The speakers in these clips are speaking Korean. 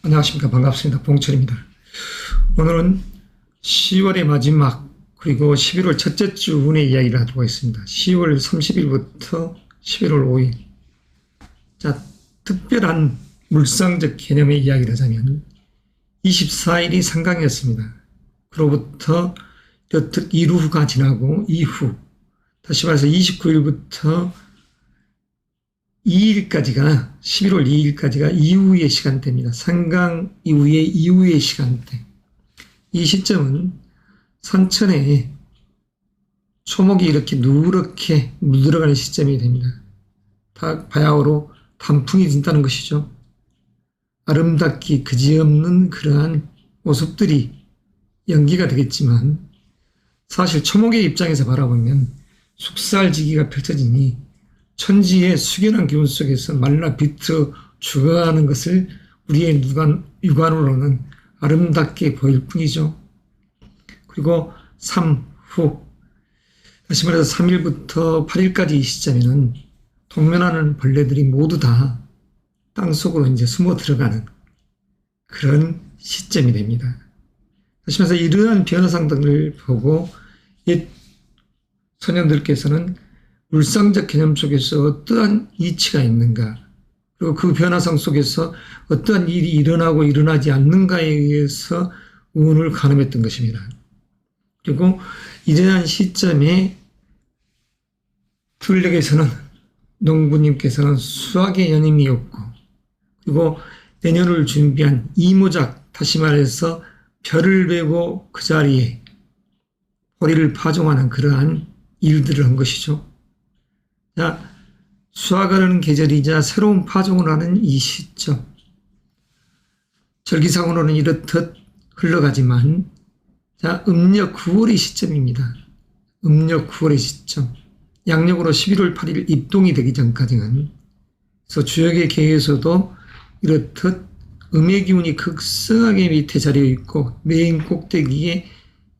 안녕하십니까. 반갑습니다. 봉철입니다. 오늘은 10월의 마지막 그리고 11월 첫째 주 운의 이야기를 하도록 하겠습니다. 10월 30일부터 11월 5일. 자, 특별한 물상적 개념의 이야기를 하자면 24일이 상강이었습니다. 그로부터 이루후가 지나고 이후, 다시 말해서 29일부터 2일까지가 11월 2일까지가 이후의 시간대입니다. 상강 이후의 시간대. 이 시점은 산천에 초목이 이렇게 누렇게 물들어가는 시점이 됩니다. 바야흐로 단풍이 진다는 것이죠. 아름답기 그지없는 그러한 모습들이 연기가 되겠지만 사실 초목의 입장에서 바라보면 숙살지기가 펼쳐지니 천지의 숙연한 기운 속에서 말라 비틀어 죽어가는 것을 우리의 육안으로는 아름답게 보일 뿐이죠. 그리고 3후, 다시 말해서 3일부터 8일까지 이 시점에는 동면하는 벌레들이 모두 다 땅속으로 이제 숨어 들어가는 그런 시점이 됩니다. 다시 말해서 이러한 변화상들을 보고 옛 소년들께서는 물상적 개념 속에서 어떠한 이치가 있는가, 그리고 그 변화상 속에서 어떠한 일이 일어나고 일어나지 않는가에 의해서 운을 가늠했던 것입니다. 그리고 이러한 시점에 풀력에서는 농부님께서는 수학의 연임이 없고, 그리고 내년을 준비한 이모작, 다시 말해서 별을 베고 그 자리에 보리를 파종하는 그러한 일들을 한 것이죠. 자, 수확하는 계절이자 새로운 파종을 하는 이 시점. 절기상으로는 이렇듯 흘러가지만, 자, 음력 9월의 시점입니다. 음력 9월의 시점. 양력으로 11월 8일 입동이 되기 전까지는, 그래서 주역의 계에서도 이렇듯 음의 기운이 극성하게 밑에 자리에 있고, 메인 꼭대기에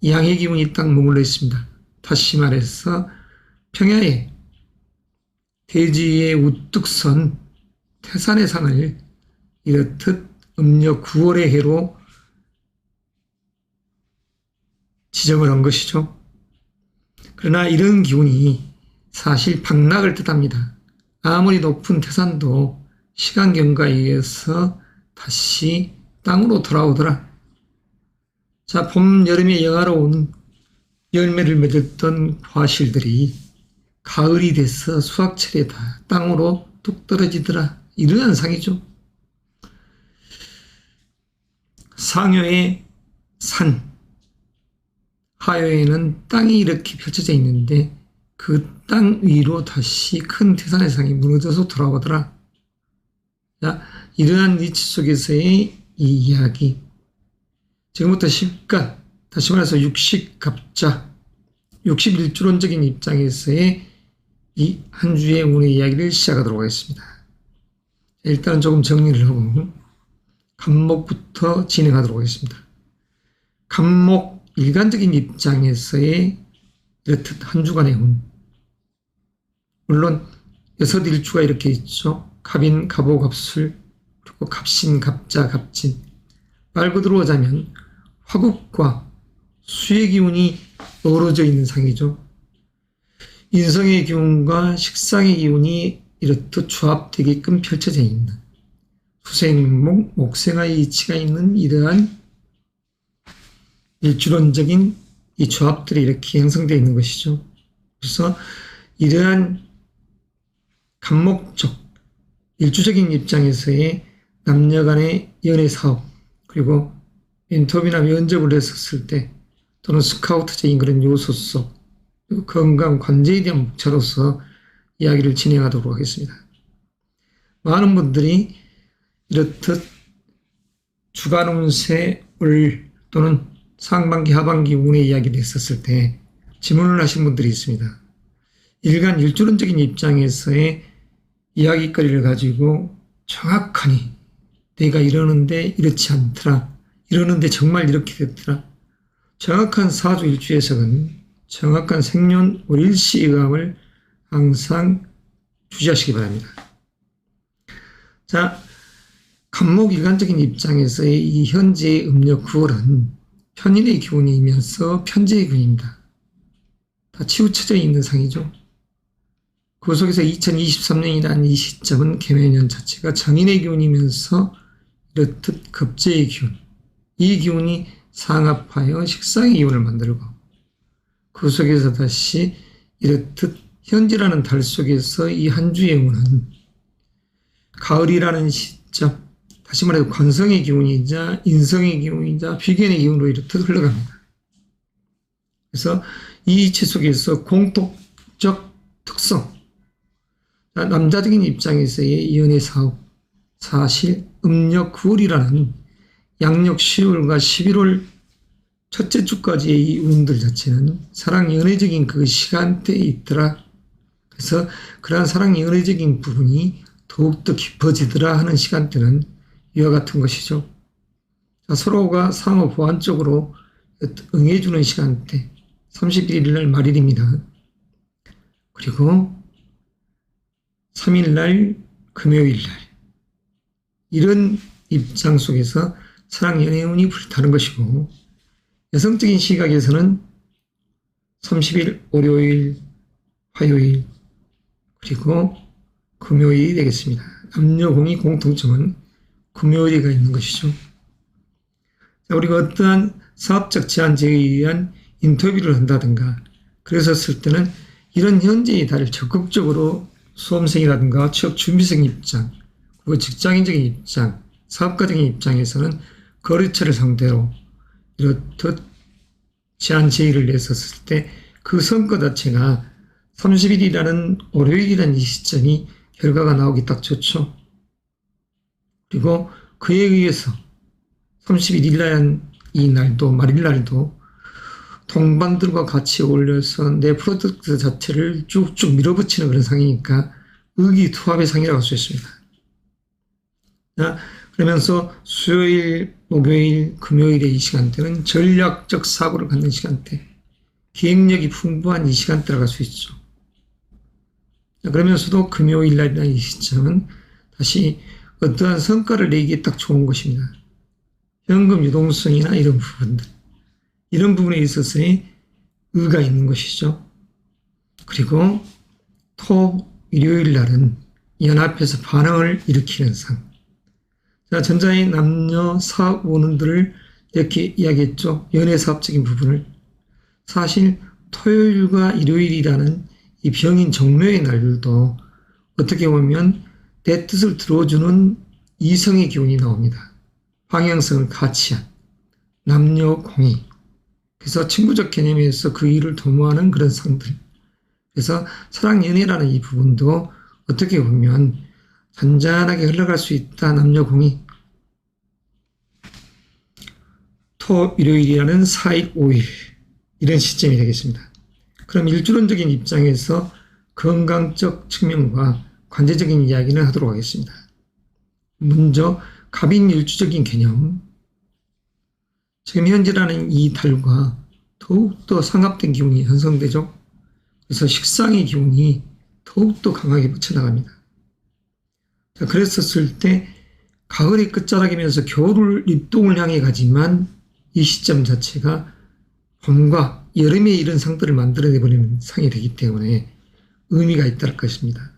양의 기운이 딱 머물러 있습니다. 다시 말해서 평야에 대지의 우뚝 선 태산의 산을 이렇듯 음력 9월의 해로 지정을 한 것이죠. 그러나 이런 기운이 사실 방락을 뜻합니다. 아무리 높은 태산도 시간 경과에 의해서 다시 땅으로 돌아오더라. 자, 봄, 여름에 영화로운 열매를 맺었던 과실들이 가을이 돼서 수확철에 다 땅으로 뚝 떨어지더라. 이러한 상이죠. 상요의 산, 하요에는 땅이 이렇게 펼쳐져 있는데 그 땅 위로 다시 큰 태산의 상이 무너져서 돌아오더라. 자, 이러한 위치 속에서의 이 이야기. 지금부터 십간, 다시 말해서 육식갑자, 61주론적인 입장에서의 이 한 주의 운의 이야기를 시작하도록 하겠습니다. 일단은 조금 정리를 하고 간목부터 진행하도록 하겠습니다. 간목 일간적인 입장에서의 이렇듯 한 주간의 운. 물론 6일주가 이렇게 있죠. 갑인, 갑오, 갑술, 그리고 갑신, 갑자, 갑진. 말 그대로 하자면 화국과 수의 기운이 어우러져 있는 상이죠. 인성의 기운과 식상의 기운이 이렇듯 조합되게끔 펼쳐져 있는 수생목, 목생의 이치가 있는 이러한 일주론적인 이 조합들이 이렇게 형성되어 있는 것이죠. 그래서 이러한 간목적, 일주적인 입장에서의 남녀 간의 연애 사업, 그리고 인터뷰나 면접을 했었을 때 또는 스카우트적인 그런 요소 속, 그리고 건강 관제에 대한 목차로서 이야기를 진행하도록 하겠습니다. 많은 분들이 이렇듯 주간 운세 을 또는 상반기 하반기 운의 이야기를 했었을 때 질문을 하신 분들이 있습니다. 일간 일주론적인 입장에서의 이야기거리를 가지고 정확하니 내가 이러는데 이렇지 않더라, 이러는데 정말 이렇게 됐더라, 정확한 사주 일주 해석은 정확한 생년 월일시 의감을 항상 주시하시기 바랍니다. 자, 간목 일관적인 입장에서의 이 현재의 음력 9월은 편인의 기운이면서 편재의 기운입니다. 다 치우쳐져 있는 상이죠. 그 속에서 2023년이라는 이 시점은 개묘년 자체가 정인의 기운이면서 이렇듯 급제의 기운, 이 기운이 상합하여 식상의 기운을 만들고 그 속에서 다시 이렇듯 현지라는 달 속에서 이 한 주의 운은 가을이라는 시점, 다시 말해서 관성의 기운이자 인성의 기운이자 비견의 기운으로 이렇듯 흘러갑니다. 그래서 이 이치 속에서 공통적 특성, 남자적인 입장에서의 연애 사업, 사실 음력 9월이라는 양력 10월과 11월 첫째 주까지의 이 운들 자체는 사랑 연애적인 그 시간대에 있더라. 그래서 그러한 사랑 연애적인 부분이 더욱더 깊어지더라 하는 시간대는 이와 같은 것이죠. 서로가 상호 보완적으로 응해주는 시간대, 31일 날 말일입니다. 그리고 3일 날 금요일 날, 이런 입장 속에서 사랑 연애운이 불타는 것이고, 여성적인 시각에서는 30일 월요일, 화요일, 그리고 금요일이 되겠습니다. 남녀공이 공통점은 금요일이가 있는 것이죠. 자, 우리가 어떠한 사업적 제한 제의에 의한 인터뷰를 한다든가 그랬었을 때는 이런 현재의 달을 적극적으로 수험생이라든가 취업 준비생 입장, 그리고 직장인적인 입장, 사업가적인 입장에서는 거래처를 상대로 이렇듯 제한 제의를 냈었을 때 그 성과 자체가 30일이라는 월요일이라는 이 시점이 결과가 나오기 딱 좋죠. 그리고 그에 의해서 31일이라는 이 날도, 말일날도 동반들과 같이 어울려서 내 프로젝트 자체를 쭉쭉 밀어붙이는 그런 상이니까 의기투합의 상이라고 할 수 있습니다. 그러면서 수요일, 목요일, 금요일의 이 시간대는 전략적 사고를 갖는 시간대, 기획력이 풍부한 이 시간대라고 할 수 있죠. 그러면서도 금요일 날이나 이 시점은 다시 어떠한 성과를 내기에 딱 좋은 것입니다. 현금 유동성이나 이런 부분들, 이런 부분에 있어서의 의가 있는 것이죠. 그리고 토, 일요일 날은 연합해서 반응을 일으키는 상. 자, 전자의 남녀 사업 운들을 이렇게 이야기했죠. 연애 사업적인 부분을. 사실 토요일과 일요일이라는 이 병인 정묘의 날들도 어떻게 보면 내 뜻을 들어주는 이성의 기운이 나옵니다. 방향성을 같이 한 남녀 공의. 그래서 친구적 개념에서 그 일을 도모하는 그런 상들. 그래서 사랑 연애라는 이 부분도 어떻게 보면 잔잔하게 흘러갈 수 있다. 남녀 공의. 토, 일요일이라는 4일, 5일 이런 시점이 되겠습니다. 그럼 일주론적인 입장에서 건강적 측면과 관제적인 이야기를 하도록 하겠습니다. 먼저 갑인일주적인 개념, 지금 현재라는 이 달과 더욱더 상합된 기운이 형성되죠. 그래서 식상의 기운이 더욱더 강하게 뻗쳐나갑니다. 자, 그랬었을 때 가을의 끝자락이면서 겨울 입동을 향해 가지만 이 시점 자체가 봄과 여름의 이런 상들을 만들어내버리는 상이 되기 때문에 의미가 있다는 것입니다.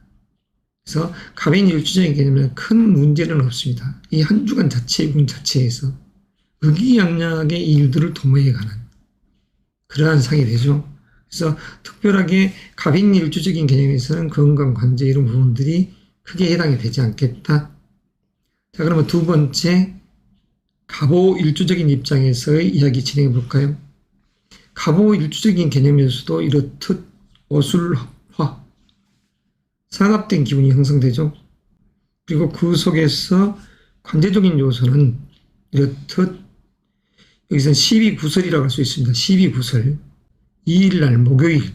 그래서 갑인일주적인 개념에는 큰 문제는 없습니다. 이 한 주간 자체의 운 자체에서 의기양양하게 일들을 도모해가는 그러한 상이 되죠. 그래서 특별하게 갑인일주적인 개념에서는 건강, 관제 이런 부분들이 크게 해당이 되지 않겠다. 자, 그러면 두 번째 갑오일주적인 입장에서의 이야기 진행해 볼까요? 갑오일주적인 개념에서도 이렇듯 어술화, 상합된 기운이 형성되죠. 그리고 그 속에서 관제적인 요소는 이렇듯 여기서는 12구설이라고 할 수 있습니다. 12구설. 2일날 목요일.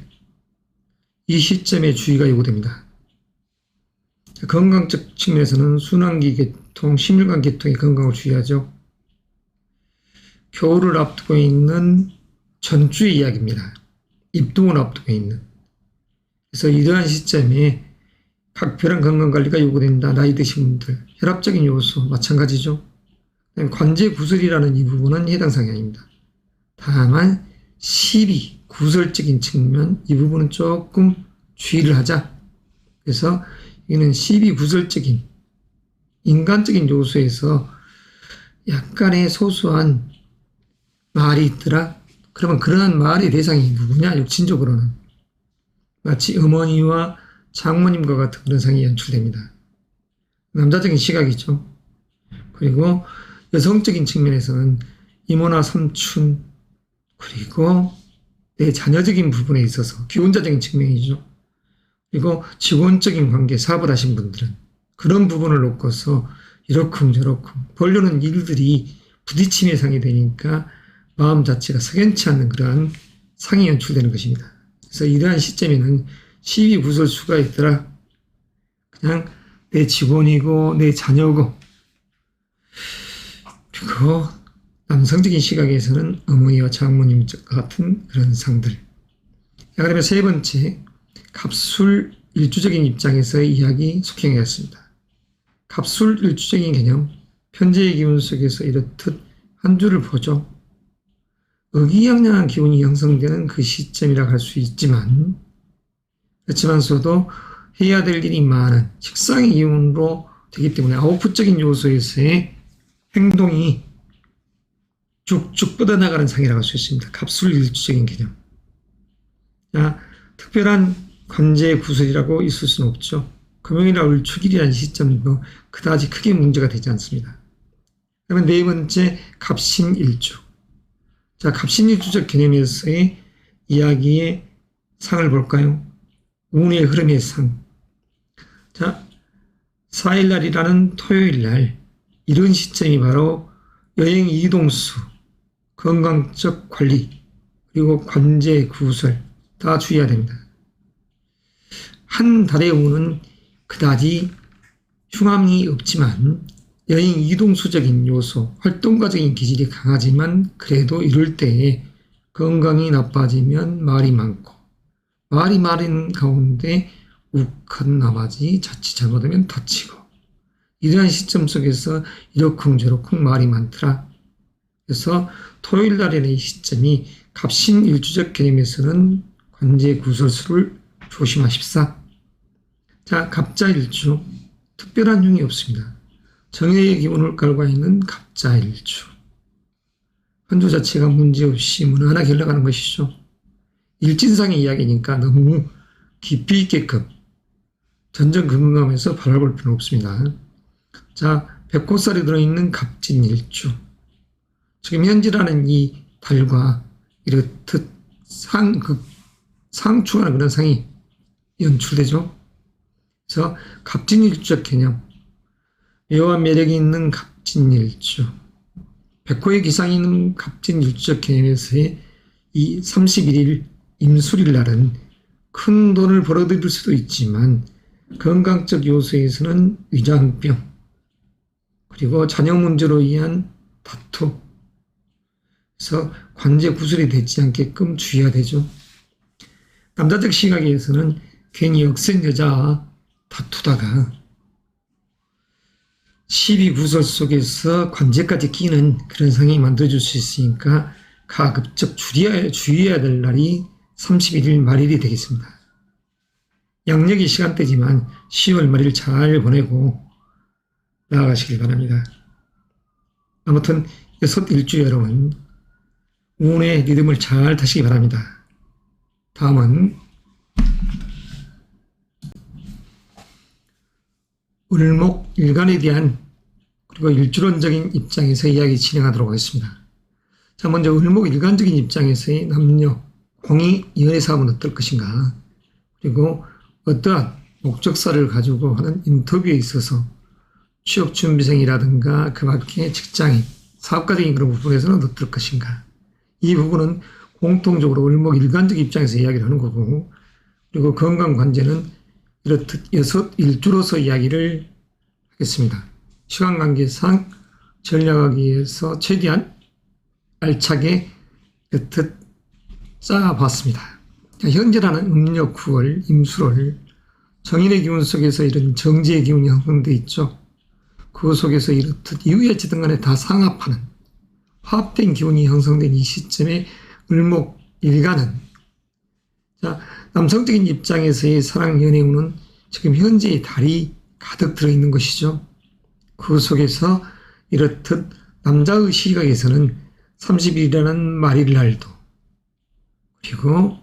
이 시점에 주의가 요구됩니다. 건강적 측면에서는 순환기 계통, 심혈관 계통의 건강을 주의하죠. 겨울을 앞두고 있는 전주의 이야기입니다. 입동을 앞두고 있는. 그래서 이러한 시점에 각별한 건강관리가 요구된다. 나이 드신 분들. 혈압적인 요소 마찬가지죠. 관제 구설이라는 이 부분은 해당 사항이 아닙니다. 다만 시비, 구설적인 측면 이 부분은 조금 주의를 하자. 그래서 이는 시비, 구설적인 인간적인 요소에서 약간의 소소한 말이 있더라. 그러면 그러한 말의 대상이 누구냐? 육신적으로는 마치 어머니와 장모님과 같은 그런 상이 연출됩니다. 남자적인 시각이죠. 그리고 여성적인 측면에서는 이모나 삼촌, 그리고 내 자녀적인 부분에 있어서 기혼자적인 측면이죠. 그리고 직원적인 관계, 사업을 하신 분들은 그런 부분을 놓고서 이러쿵저러쿵 벌려는 일들이 부딪힘의 상이 되니까 마음 자체가 석연치 않는 그러한 상이 연출되는 것입니다. 그래서 이러한 시점에는 시비 구설수가 있더라. 그냥 내 직원이고 내 자녀고, 그리고 남성적인 시각에서는 어머니와 장모님 같은 그런 상들. 그러면 세 번째, 갑술 일주적인 입장에서의 이야기 속행하였습니다. 갑술 일주적인 개념, 편재의 기운 속에서 이렇듯 한 줄을 보죠. 의기양양한 기운이 형성되는 그 시점이라 할 수 있지만, 그렇지만서도 해야 될 일이 많은 식상의 기운으로 되기 때문에 아웃풋적인 요소에서의 행동이 쭉쭉 뻗어나가는 상이라고 할 수 있습니다. 갑술 일주적인 개념. 자, 특별한 관제 구설이라고 있을 수는 없죠. 금요일이나 을축일이라는 시점도 그다지 크게 문제가 되지 않습니다. 그러면 네 번째, 갑신일주. 자, 갑신일주적 개념에서의 이야기의 상을 볼까요? 운의 흐름의 상. 자, 4일날이라는 토요일날, 이런 시점이 바로 여행 이동수, 건강적 관리, 그리고 관제 구설 다 주의해야 됩니다. 한 달의 운은 그다지 흉함이 없지만 여행 이동수적인 요소, 활동가적인 기질이 강하지만 그래도 이럴 때에 건강이 나빠지면 말이 많고, 말이 많은 가운데 욱한 나머지 자칫 잘못하면 다치고, 이러한 시점 속에서 이러쿵저러쿵 말이 많더라. 그래서 토요일 날에는 이 시점이 갑신일주적 개념에서는 관제 구설수를 조심하십사. 자, 갑자일주. 특별한 흉이 없습니다. 정해의 기운을 깔고 있는 갑자일주. 한주 자체가 문제없이 무난하게 흘러가는 것이죠. 일진상의 이야기니까 너무 깊이 있게끔 전전긍긍하면서 바라볼 필요는 없습니다. 자, 백호살이 들어있는 갑진일주. 지금 현지라는 이 달과 이렇듯 상충하는 그런 상이 연출되죠. 그래서 갑진일주적 개념, 묘한 매력이 있는 갑진일주, 백호의 기상이 있는 갑진일주적 개념에서의 이 31일 임술일 날은 큰 돈을 벌어들일 수도 있지만 건강적 요소에서는 위장병, 그리고 자녀 문제로 인한 다투, 그래서 관제 구설이 되지 않게끔 주의해야 되죠. 남자적 시각에서는 괜히 억센 여자와 다투다가 시비 구설 속에서 관제까지 끼는 그런 상황이 만들어줄 수 있으니까 가급적 주의해야 될 날이 31일 말일이 되겠습니다. 양력이 시간대지만 10월 말일 잘 보내고 나아가시길 바랍니다. 아무튼 6일주 여러분, 운의 리듬을 잘 타시기 바랍니다. 다음은 을목 일간에 대한 그리고 일주론적인 입장에서 이야기 진행하도록 하겠습니다. 자, 먼저 을목 일간적인 입장에서의 남녀 공의 연애 사업은 어떨 것인가, 그리고 어떠한 목적사를 가지고 하는 인터뷰에 있어서 취업준비생이라든가 그 밖에 직장인, 사업가적인 그런 부분에서는 어떨 것인가, 이 부분은 공통적으로 을목 일간적 입장에서 이야기를 하는 거고, 그리고 건강관제는 이렇듯 6일주로서 이야기를 하겠습니다. 시간 관계상 전략하기 위해서 최대한 알차게 이렇듯 짜봤습니다. 현재라는 음력 9월 임술월 정인의 기운 속에서 이런 정지의 기운이 형성되어 있죠. 그 속에서 이렇듯 이유에 어쨌든 간에 다 상합하는 화합된 기운이 형성된 이 시점에 을목일간은, 자, 남성적인 입장에서의 사랑 연애운은 지금 현재의 달이 가득 들어있는 것이죠. 그 속에서 이렇듯 남자의 시각에서는 30일이라는 말일 날도, 그리고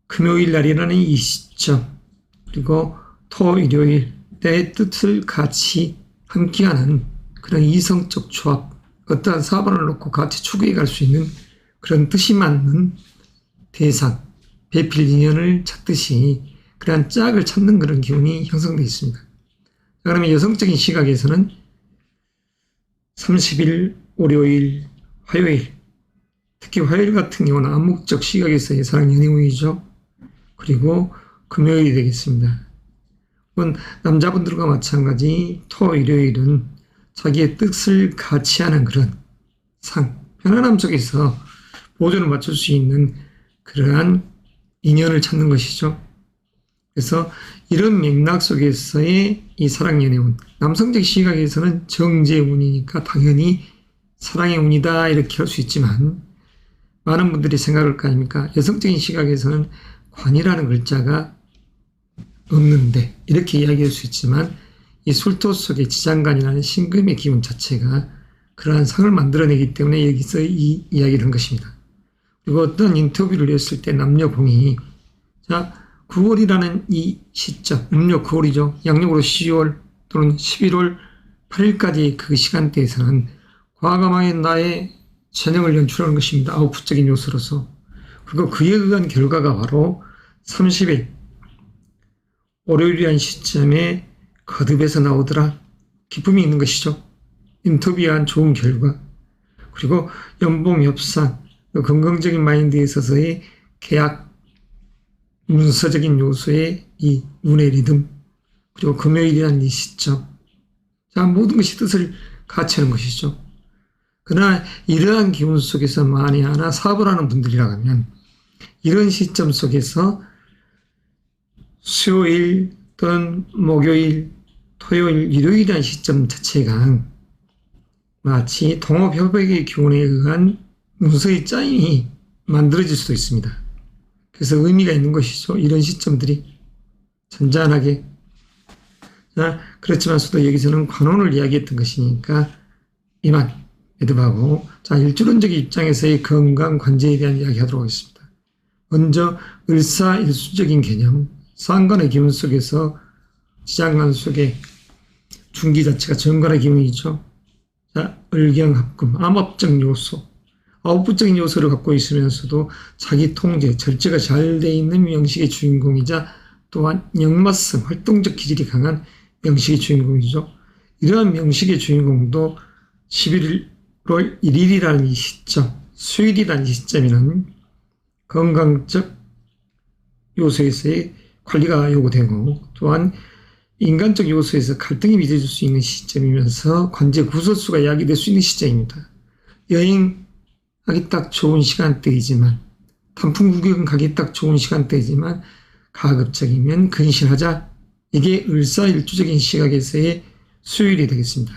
금요일 날이라는 이 시점, 그리고 토, 일요일 때의 뜻을 같이 함께하는 그런 이성적 조합, 어떠한 사반을 놓고 같이 추구해 갈 수 있는 그런 뜻이 맞는 대상, 배필 인연을 찾듯이 그러한 짝을 찾는 그런 기운이 형성되어 있습니다. 그러면 여성적인 시각에서는 30일, 월요일, 화요일, 특히 화요일 같은 경우는 암묵적 시각에서의 사랑 연애운이죠. 그리고 금요일이 되겠습니다. 그건 남자분들과 마찬가지 토, 일요일은 자기의 뜻을 같이 하는 그런 편안함 속에서 보조를 맞출 수 있는 그러한 인연을 찾는 것이죠. 그래서 이런 맥락 속에서의 이 사랑 연애운, 남성적 시각에서는 정제의 운이니까 당연히 사랑의 운이다 이렇게 할 수 있지만, 많은 분들이 생각할 거 아닙니까? 여성적인 시각에서는 관이라는 글자가 없는데 이렇게 이야기할 수 있지만, 이 술토 속의 지장간이라는 신금의 기운 자체가 그러한 상을 만들어내기 때문에 여기서 이 이야기를 한 것입니다. 그리고 어떤 인터뷰를 했을 때 남녀공이, 자, 9월이라는 이 시점, 음력 9월이죠. 양력으로 10월 또는 11월 8일까지 그 시간대에서는 과감하게 나의 재능을 연출하는 것입니다. 아웃풋적인 요소로서. 그리고 그에 의한 결과가 바로 30일 월요일이라는 시점에 거듭해서 나오더라. 기쁨이 있는 것이죠. 인터뷰한 좋은 결과, 그리고 연봉 협상, 건강적인 마인드에 있어서의 계약, 문서적인 요소의 이 운의 리듬, 그리고 금요일이라는 이 시점, 자, 모든 것이 뜻을 같이 하는 것이죠. 그러나 이러한 기운 속에서 만에 하나 사업을 하는 분들이라고 하면 이런 시점 속에서 수요일 또는 목요일, 토요일, 일요일이라는 시점 자체가 마치 동업협약의 기운에 의한 문서의 짜임이 만들어질 수도 있습니다. 그래서 의미가 있는 것이죠. 이런 시점들이 잔잔하게. 자, 그렇지만서도 여기서는 관혼을 이야기했던 것이니까 이만 매듭하고, 자, 일주론적인 입장에서의 건강 관제에 대한 이야기 하도록 하겠습니다. 먼저 을사일수적인 개념, 상관의 기운 속에서 지장간 속에 중기 자체가 정관의 기운이죠. 자, 을경합금, 암합적 요소, 아웃풋적인 요소를 갖고 있으면서도 자기 통제, 절제가 잘 돼 있는 명식의 주인공이자 또한 역마성, 활동적 기질이 강한 명식의 주인공이죠. 이러한 명식의 주인공도 11월 1일이라는 이 시점, 수요일이라는 이 시점에는 건강적 요소에서의 관리가 요구되고, 또한 인간적 요소에서 갈등이 빚어질 수 있는 시점이면서 관제 구설수가 이야기될 수 있는 시점입니다. 여행하기 딱 좋은 시간대이지만, 단풍 구경 가기 딱 좋은 시간대이지만 가급적이면 근신하자. 이게 을사일주적인 시각에서의 수요일이 되겠습니다.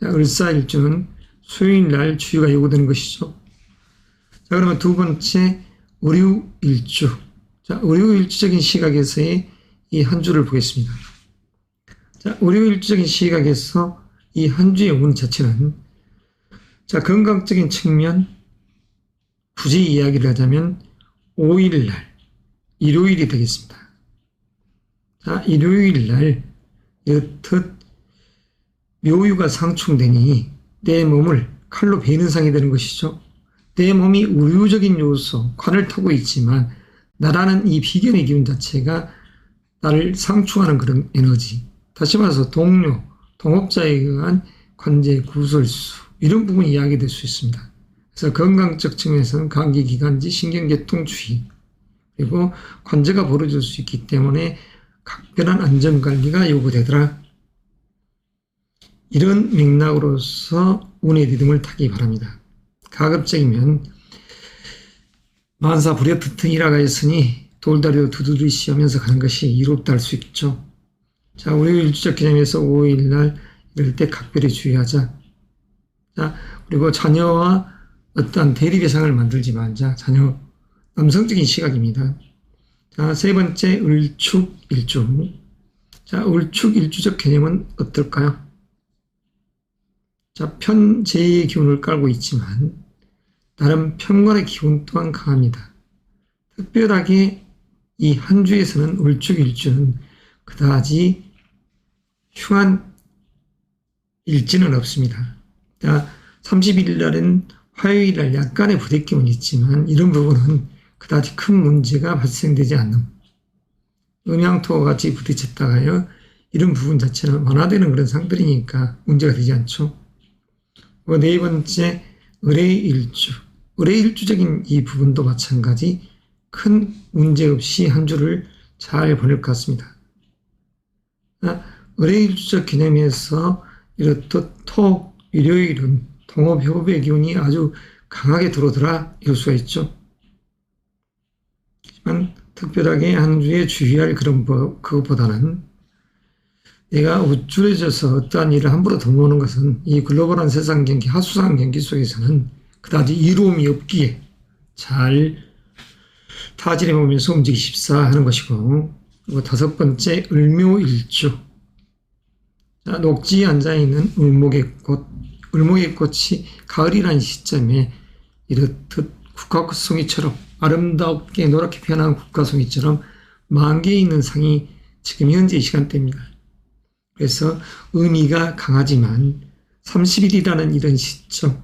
을사일주는 수요일 날 주의가 요구되는 것이죠. 자, 그러면 두 번째 을유일주. 자, 을유일주적인 시각에서의 이 한 주를 보겠습니다. 자, 을유일주적인 시각에서 이 한 주의 운 자체는, 자, 건강적인 측면, 굳이 이야기를 하자면 5일 날, 일요일이 되겠습니다. 자, 일요일 날 여튼 묘유가 상충되니 내 몸을 칼로 베는 상이 되는 것이죠. 내 몸이 우유적인 요소, 관을 타고 있지만 나라는 이 비견의 기운 자체가 나를 상충하는 그런 에너지, 다시 말해서 동료, 동업자에 의한 관제 구설수, 이런 부분이 이야기될 수 있습니다. 그래서 건강적 측면에서는 감기기관지, 신경계통 주의, 그리고 관제가 벌어질 수 있기 때문에 각별한 안전관리가 요구되더라. 이런 맥락으로서 운의 리듬을 타기 바랍니다. 가급적이면 만사 불여특등이라고 했으니 돌다리로 두드리시 하면서 가는 것이 이롭다 할 수 있죠. 자, 우리 일주적 개념에서 5일날 이럴 때 각별히 주의하자. 자, 그리고 자녀와 어떠한 대립의 상을 만들지만, 자, 자녀, 남성적인 시각입니다. 자, 세 번째, 을축일주. 자, 을축일주적 개념은 어떨까요? 자, 편재의 기운을 깔고 있지만, 나름 편관의 기운 또한 강합니다. 특별하게 이 한 주에서는 을축일주는 그다지 흉한 일지는 없습니다. 자, 30일 날은 화요일 날 약간의 부대낌은 있지만 이런 부분은 그다지 큰 문제가 발생되지 않는 음양토와 같이 부딪혔다가요. 이런 부분 자체는 완화되는 그런 상들이니까 문제가 되지 않죠. 네 번째, 을의일주. 을의일주적인 이 부분도 마찬가지 큰 문제 없이 한 주를 잘 보낼 것 같습니다. 을의일주적 개념에서 이렇듯 토, 일요일은 동업협업의 기운이 아주 강하게 들어오더라 이럴 수가 있죠. 하지만 특별하게 한 주에 주의할 그런 그것보다는 내가 우쭐해져서 어떠한 일을 함부로 도모하는 것은 이 글로벌한 세상 경기, 하수상 경기 속에서는 그다지 이로움이 없기에 잘 타진해 보면서 움직이십사 하는 것이고, 그리고 다섯 번째, 을묘일주. 자, 녹지에 앉아있는 을목의 꽃, 을목의 꽃이 가을이라는 시점에 이렇듯 국화송이처럼 아름답게 노랗게 피어난 국화송이처럼 만개에 있는 상이 지금 현재 이 시간대입니다. 그래서 의미가 강하지만 30일이라는 이런 시점,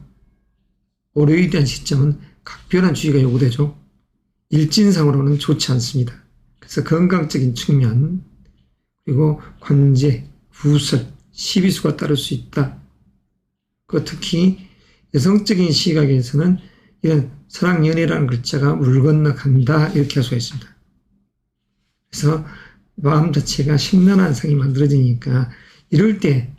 월요일이라는 시점은 각별한 주의가 요구되죠. 일진상으로는 좋지 않습니다. 그래서 건강적인 측면, 그리고 관제, 부설, 시비수가 따를 수 있다. 그 특히 여성적인 시각에서는 이런 사랑연애라는 글자가 물 건너간다 이렇게 할 수가 있습니다. 그래서 마음 자체가 심란한 상이 만들어지니까 이럴 때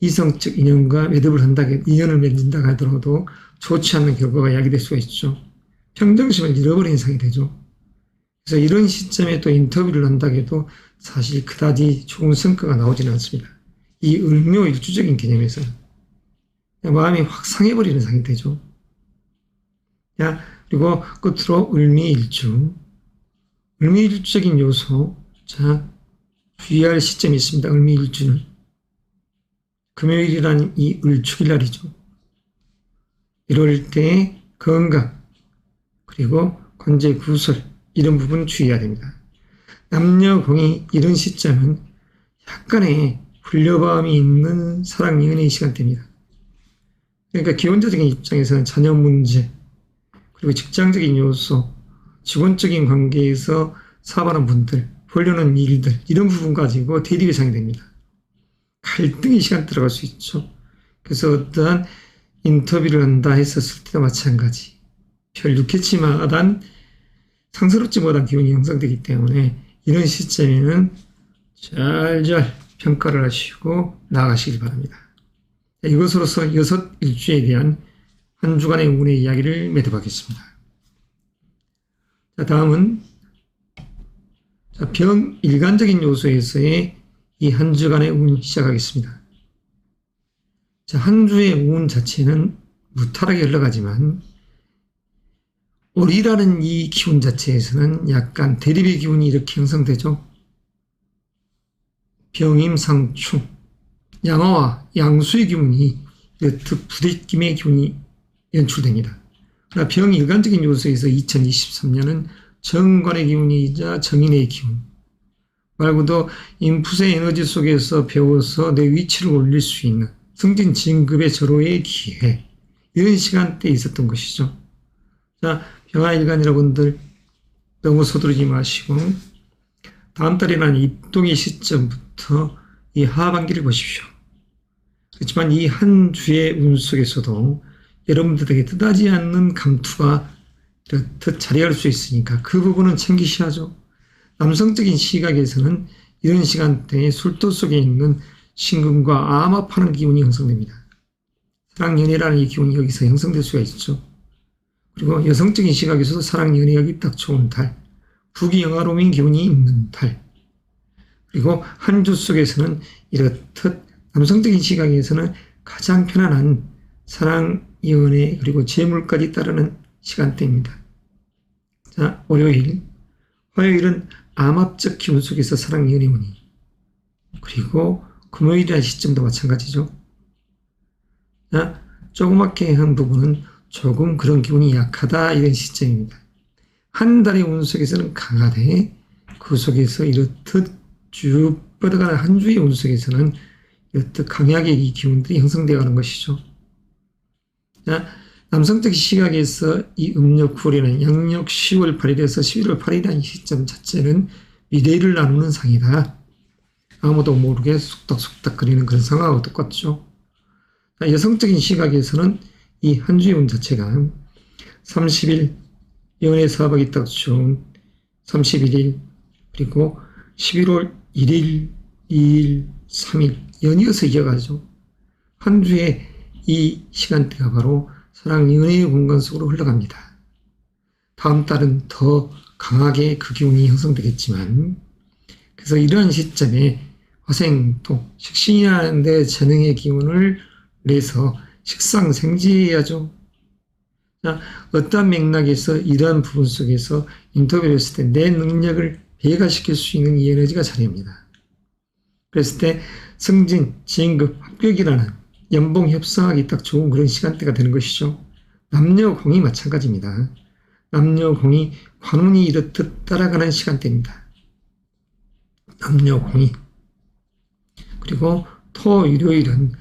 이성적 인연과 매듭을 인연을 맺는다 하더라도 좋지 않은 결과가 야기될 수가 있죠. 평정심을 잃어버리는 상이 되죠. 그래서 이런 시점에 또 인터뷰를 한다고 해도 사실 그다지 좋은 성과가 나오지는 않습니다. 이 을묘일주적인 개념에서는 마음이 확 상해버리는 상이 되죠. 자, 그리고 끝으로 을미일주. 을미일주적인 요소. 자, 주의할 시점이 있습니다. 을미일주는. 금요일이란 이 을축일날이죠. 이럴 때 건강, 그리고 관제 구설, 이런 부분 주의해야 됩니다. 남녀공이 이런 시점은 약간의 불려감이 있는 사랑 연애의 시간대입니다. 그러니까 기혼자적인 입장에서는 자녀 문제, 그리고 직장적인 요소, 직원적인 관계에서 사업하는 분들, 보려는 일들, 이런 부분 가지고 대립의 상이 됩니다. 갈등의 시간 들어갈 수 있죠. 그래서 어떠한 인터뷰를 한다 했었을 때도 마찬가지. 별 유쾌치마단 상스럽지 못한 기운이 형성되기 때문에 이런 시점에는 잘 평가를 하시고 나아가시길 바랍니다. 이것으로서 6일주에 대한 한 주간의 운의 이야기를 매듭하겠습니다. 자, 다음은 병 일간적인 요소에서의 이 한 주간의 운 시작하겠습니다. 자, 한 주의 운 자체는 무탈하게 흘러가지만 올이라는 이 기운 자체에서는 약간 대립의 기운이 이렇게 형성되죠. 병임상충, 양화와 양수의 기운이 이렇게 부대낌의 기운이 연출됩니다. 그러나 병 일간적인 요소에서 2023년은 정관의 기운이자 정인의 기운, 말고도 인풋의 에너지 속에서 배워서 내 위치를 올릴 수 있는 승진 진급의 절호의 기회, 이런 시간대에 있었던 것이죠. 자, 병화일간 여러분들 너무 서두르지 마시고 다음 달이라는 입동의 시점부터 이 하반기를 보십시오. 그렇지만 이 한 주의 운 속에서도 여러분들에게 뜻하지 않는 감투가 이렇듯 자리할 수 있으니까 그 부분은 챙기셔야죠. 남성적인 시각에서는 이런 시간대에 술도 속에 있는 신금과 암압하는 기운이 형성됩니다. 사랑연애라는 이 기운이 여기서 형성될 수가 있죠. 그리고 여성적인 시각에서도 사랑연애하기 딱 좋은 달, 부귀영화로운 기운이 있는 달. 그리고 한 주 속에서는 이렇듯 남성적인 시각에서는 가장 편안한 사랑, 연애, 그리고 재물까지 따르는 시간대입니다. 자, 월요일. 화요일은 암합적 기운 속에서 사랑, 연애, 운이. 그리고 금요일이라는 시점도 마찬가지죠. 자, 조그맣게 한 부분은 조금 그런 기운이 약하다 이런 시점입니다. 한 달의 운 속에서는 강하되 그 속에서 이렇듯 쭉 뻗어가는 한 주의 운 속에서는 이렇듯 강하게 이 기운들이 형성되어 가는 것이죠. 자, 남성적 시각에서 이 음력 9월에는 양력 10월 8일에서 11월 8일이라는 시점 자체는 미래를 나누는 상이다. 아무도 모르게 속닥속닥거리는 그런 상황하고 똑같죠. 자, 여성적인 시각에서는 이 한 주의 운 자체가 30일 연애 사박이 딱 좋은 31일 그리고 11월 1일, 2일, 3일 연이어서 이어가죠. 한 주에 이 시간대가 바로 사랑 연애의 공간 속으로 흘러갑니다. 다음 달은 더 강하게 그 기운이 형성되겠지만 그래서 이러한 시점에 화생토, 식신이라는 데 재능의 기운을 내서 식상생지해야죠. 자, 어떤 맥락에서 이러한 부분 속에서 인터뷰를 했을 때 내 능력을 배가시킬 수 있는 이 에너지가 자리합니다. 그랬을 때 승진, 진급, 합격이라는 연봉 협상하기 딱 좋은 그런 시간대가 되는 것이죠. 남녀공이 마찬가지입니다. 남녀공이 관운이 이렇듯 따라가는 시간대입니다. 남녀공이. 그리고 토, 일요일은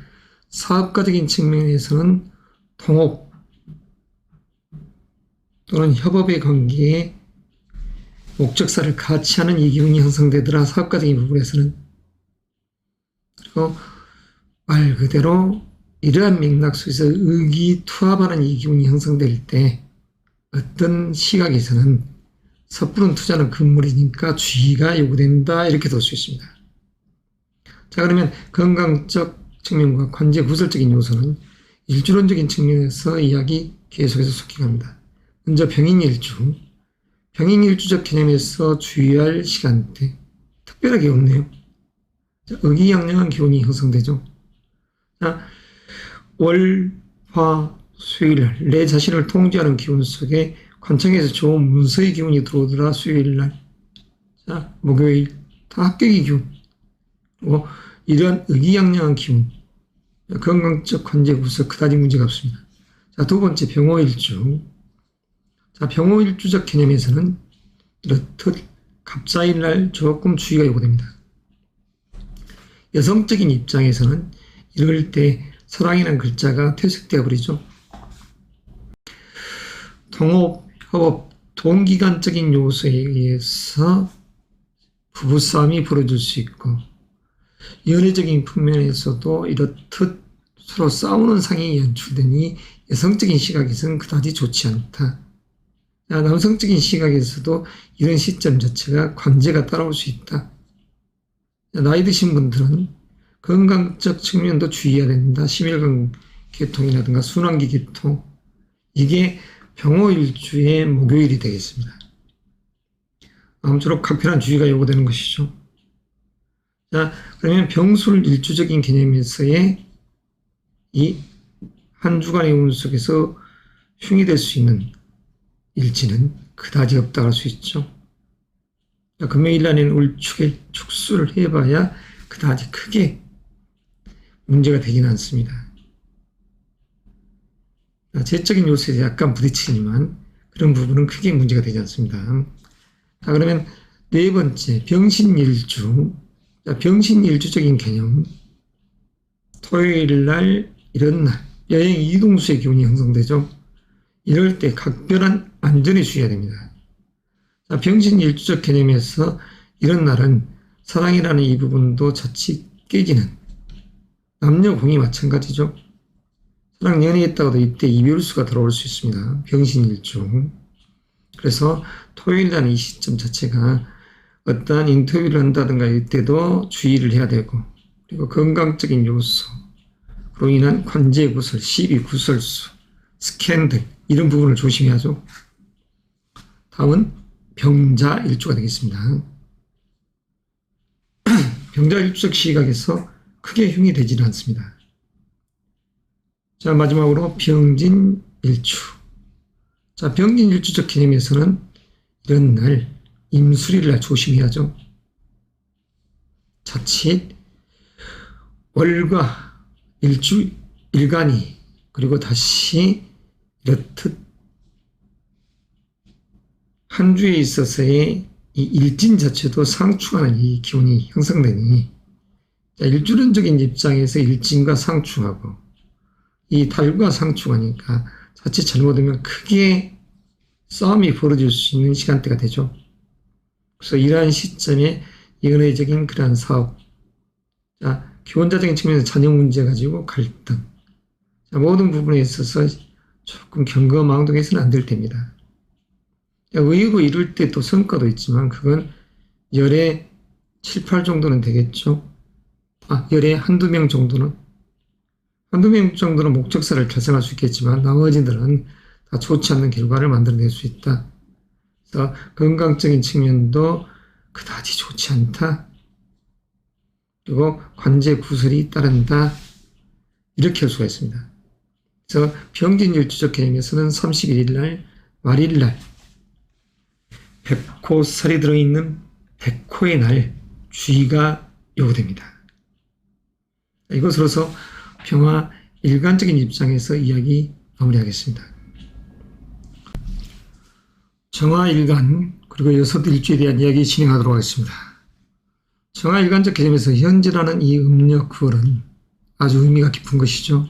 사업가적인 측면에서는 통업 또는 협업의 관계에 목적사를 같이 하는 이 기운이 형성되더라. 사업가적인 부분에서는. 그리고 말 그대로 이러한 맥락 속에서 의기투합하는 이 기운이 형성될 때 어떤 시각에서는 섣부른 투자는 금물이니까 주의가 요구된다 이렇게 볼 수 있습니다. 자, 그러면 건강적 측면과 관제 구설적인 요소는 일주론적인 측면에서 이야기 계속해서 속해갑니다. 먼저 병인일주. 병인일주적 개념에서 주의할 시간대 특별하게 없네요. 의기양양한 기운이 형성되죠. 자, 월, 화, 수요일날 내 자신을 통제하는 기운 속에 관청에서 좋은 문서의 기운이 들어오더라. 수요일날. 자, 목요일 다 합격의 기운. 그리고 이러한 의기양양한 기운. 건강적 관제 구석 그다지 문제가 없습니다. 자, 두 번째 병호일주. 자, 병호일주적 개념에서는 이렇듯 갑자일날 조금 주의가 요구됩니다. 여성적인 입장에서는 이럴 때 사랑이라는 글자가 퇴색되어 버리죠. 통업, 협업, 동기간적인 요소에 의해서 부부싸움이 벌어질 수 있고 연애적인 측면에서도 이렇듯 서로 싸우는 상황이 연출되니 여성적인 시각에서는 그다지 좋지 않다. 남성적인 시각에서도 이런 시점 자체가 관제가 따라올 수 있다. 나이 드신 분들은 건강적 측면도 주의해야 된다. 심혈관 계통이라든가 순환기 계통. 이게 병호일주의 목요일이 되겠습니다. 아무쪼록 각별한 주의가 요구되는 것이죠. 자, 그러면 병술 일주적인 개념에서의 이 한 주간의 운 속에서 흉이 될 수 있는 일지는 그다지 없다 할 수 있죠. 자, 금요일 날에는 울축에 축수를 해봐야 그다지 크게 문제가 되진 않습니다. 재적인 요소에 약간 부딪히지만 그런 부분은 크게 문제가 되지 않습니다. 자, 그러면 네 번째 병신일주. 자, 병신일주적인 개념. 토요일 날 이런 날 여행 이동수의 기운이 형성되죠. 이럴 때 각별한 안전에 주의해야 됩니다. 자, 병신일주적 개념에서 이런 날은 사랑이라는 이 부분도 자칫 깨지는 남녀공이 마찬가지죠. 사랑 연애했다고도 이때 이별수가 들어올 수 있습니다. 병신일주. 그래서 토요일이라는 이 시점 자체가 어떠한 인터뷰를 한다든가 이때도 주의를 해야 되고 그리고 건강적인 요소로 인한 관제 구설, 시비 구설수, 스캔들 이런 부분을 조심해야죠. 다음은 병자일주가 되겠습니다. 병자일주적 시각에서 크게 흉이 되지는 않습니다. 자, 마지막으로 병진일주. 자, 병진일주적 개념에서는 이런 날 임수리를 날 조심해야죠. 자칫 월과 일간이 그리고 다시 이렇듯 한 주에 있어서의 이 일진 자체도 상충하는 이 기운이 형성되니, 자, 일주론적인 입장에서 일진과 상충하고 이 달과 상충하니까 자칫 잘못하면 크게 싸움이 벌어질 수 있는 시간대가 되죠. 그래서 이러한 시점에 연애적인 그러한 사업, 자, 기본자적인 측면에서 자녀 문제 가지고 갈등, 자, 모든 부분에 있어서 조금 경거망동해서는 안 될 때입니다. 의외로 이럴 때 또 성과도 있지만 그건 열에 7, 8 정도는 되겠죠. 열에 한두 명 정도는 목적사를 달성할 수 있겠지만 나머지들은 다 좋지 않는 결과를 만들어낼 수 있다. 그래서 건강적인 측면도 그다지 좋지 않다. 그리고 관제 구설이 따른다. 이렇게 할 수가 있습니다. 그래서 병진일주적 개념에서는 31일 날, 말일 날, 백호살이 들어있는 백호의 날 주의가 요구됩니다. 이것으로서 병화 일간적인 입장에서 이야기 마무리하겠습니다. 정화 일간 그리고 여섯 일주에 대한 이야기 진행하도록 하겠습니다. 정화 일간적 개념에서 현재라는 이 음력 9월은 아주 의미가 깊은 것이죠.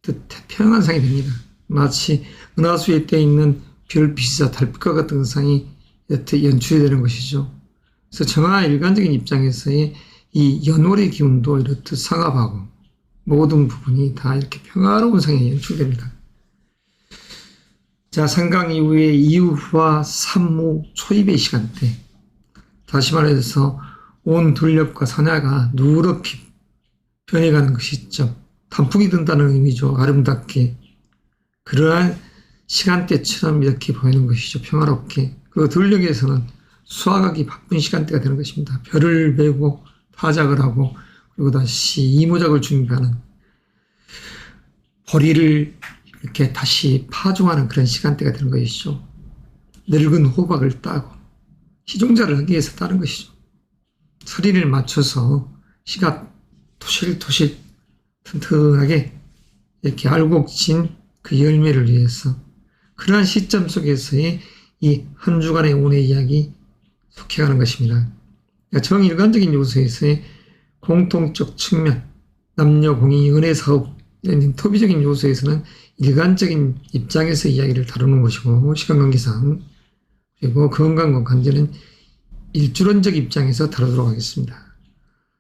태평한 상이 됩니다. 마치 은하수에 떠 있는 별빛이자 달빛과 같은 상이 여태 연출이 되는 것이죠. 그래서 정화 일간적인 입장에서의 이 연월의 기운도 이렇듯 상합하고 모든 부분이 다 이렇게 평화로운 상에 연출됩니다. 자, 상강 이후에 이후와 산무 초입의 시간대, 다시 말해서 온 둘력과 산야가 누렇게 변해가는 것이 있죠. 단풍이 든다는 의미죠. 아름답게. 그러한 시간대처럼 이렇게 보이는 것이죠. 평화롭게. 그리고 둘력에서는 수확하기 바쁜 시간대가 되는 것입니다. 별을 베고 타작을 하고 그리고 다시 이모작을 준비하는, 보리를 이렇게 다시 파종하는 그런 시간대가 되는 것이죠. 늙은 호박을 따고 시종자를 하기 위해서 따는 것이죠. 서리를 맞춰서 씨가 토실토실 튼튼하게 이렇게 알곡진 그 열매를 위해서, 그러한 시점 속에서의 이 한 주간의 운의 이야기 속해가는 것입니다. 정일관적인 요소에서의 공통적 측면, 남녀 공의, 연애 사업, 토비적인 요소에서는 일관적인 입장에서 이야기를 다루는 것이고, 시간관계상, 그리고 건강과 관계는 일주론적 입장에서 다루도록 하겠습니다.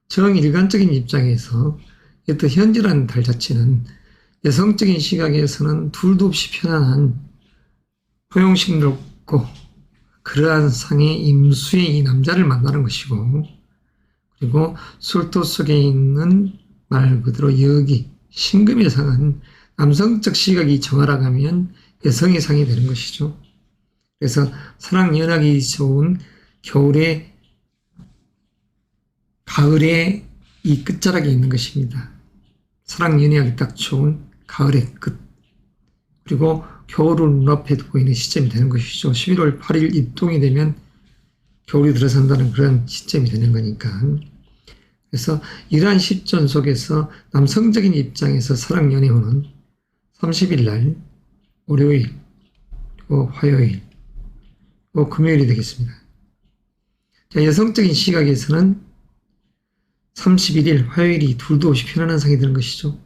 정일관적인 입장에서 또 현재라는 달 자체는 여성적인 시각에서는 둘도 없이 편안한 포용심롭고 그러한 상의 임수의 이 남자를 만나는 것이고, 그리고 술도 속에 있는 말 그대로 여기 신금의 상은 남성적 시각이 정하라가면 여성의 상이 되는 것이죠. 그래서 사랑 연하기 좋은 겨울에, 가을에 이 끝자락에 있는 것입니다. 사랑 연애하기 딱 좋은 가을의 끝, 그리고 겨울을 눈앞에 두고 있는 시점이 되는 것이죠. 11월 8일 입동이 되면 겨울이 들어선다는 그런 시점이 되는 거니까. 그래서 이러한 시점 속에서 남성적인 입장에서 사랑 연애운은 30일 날, 월요일, 그리고 화요일, 그리고 금요일이 되겠습니다. 자, 여성적인 시각에서는 31일 화요일이 둘도 없이 편안한 상이 되는 것이죠.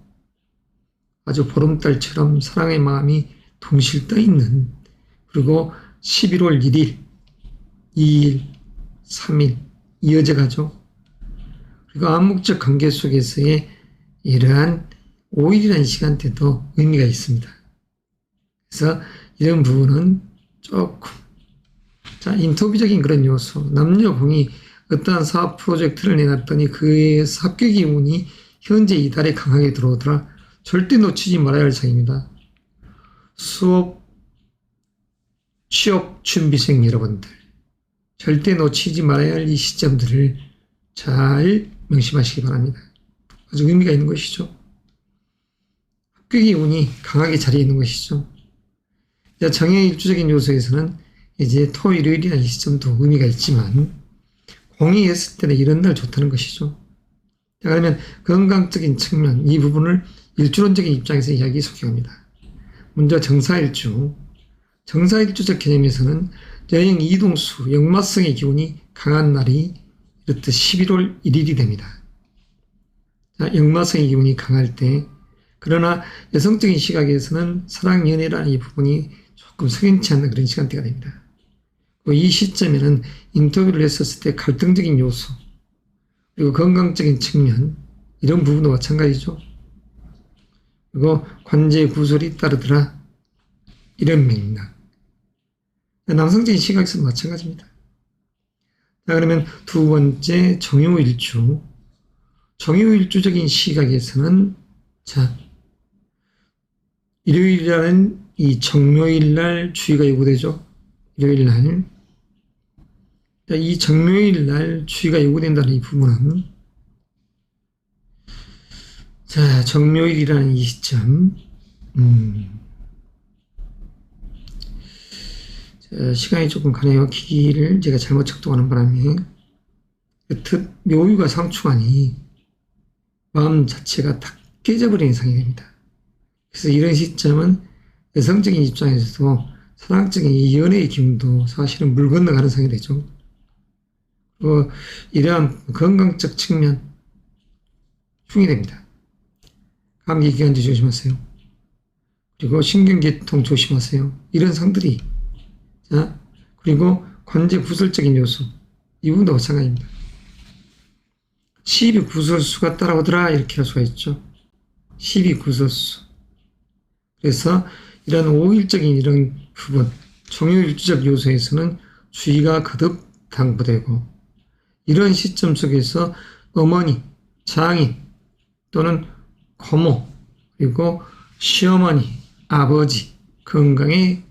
아주 보름달처럼 사랑의 마음이 동실 떠있는, 그리고 11월 1일, 2일, 3일 이어져 가죠. 그리고 암묵적 관계 속에서의 이러한 5일이라는 시간대도 의미가 있습니다. 그래서 이런 부분은 조금, 자, 인터뷰적인 그런 요소, 남녀공이 어떠한 사업 프로젝트를 내놨더니 그의 합격의 운이 현재 이달에 강하게 들어오더라. 절대 놓치지 말아야 할 상입니다. 수업, 취업 준비생 여러분들, 절대 놓치지 말아야 할 이 시점들을 잘 명심하시기 바랍니다. 아주 의미가 있는 것이죠. 합격의 운이 강하게 자리에 있는 것이죠. 정해의 일주적인 요소에서는 이제 토, 일요일이나 이 시점도 의미가 있지만, 공이 했을 때는 이런 날 좋다는 것이죠. 자, 그러면 건강적인 측면, 이 부분을 일주론적인 입장에서 이야기 소개합니다. 먼저 정사일주. 정사일주적 개념에서는 여행 이동수, 역마성의 기운이 강한 날이 이렇듯 11월 1일이 됩니다. 자, 역마성의 기운이 강할 때, 그러나 여성적인 시각에서는 사랑, 연애라는 이 부분이 조금 석연치 않는 그런 시간대가 됩니다. 이 시점에는 인터뷰를 했었을 때 갈등적인 요소, 그리고 건강적인 측면, 이런 부분도 마찬가지죠. 그리고 관제 구설이 따르더라, 이런 맥락. 남성적인 시각에서도 마찬가지입니다. 자, 그러면 두 번째 정요일주. 정요일주적인 시각에서는, 자, 일요일이라는 이 정묘일날 주의가 요구되죠. 일요일날. 이 정묘일날 주의가 요구된다는 이 부분은, 자, 정묘일이라는 이 시점, 자, 시간이 조금 가네요. 기기를 제가 잘못 작동하는 바람에 묘유가 상충하니 마음 자체가 탁 깨져버리는 상황이 됩니다. 그래서 이런 시점은 여성적인 입장에서도 사랑적인 이 연애의 기운도 사실은 물 건너가는 상황이 되죠. 그리고 이러한 건강적 측면 흉이 됩니다. 감기 기관지 조심하세요. 그리고 신경계통 조심하세요. 이런 상들이, 자, 그리고 관제 구설적인 요소, 이 부분도 마찬가지입니다. 12구설수가 따라오더라, 이렇게 할 수가 있죠. 12구설수. 그래서 이런 5일적인 이런 부분, 정요일주적 요소에서는 주의가 거듭 당부되고, 이런 시점 속에서 어머니, 장인 또는 고모, 그리고 시어머니, 아버지 건강에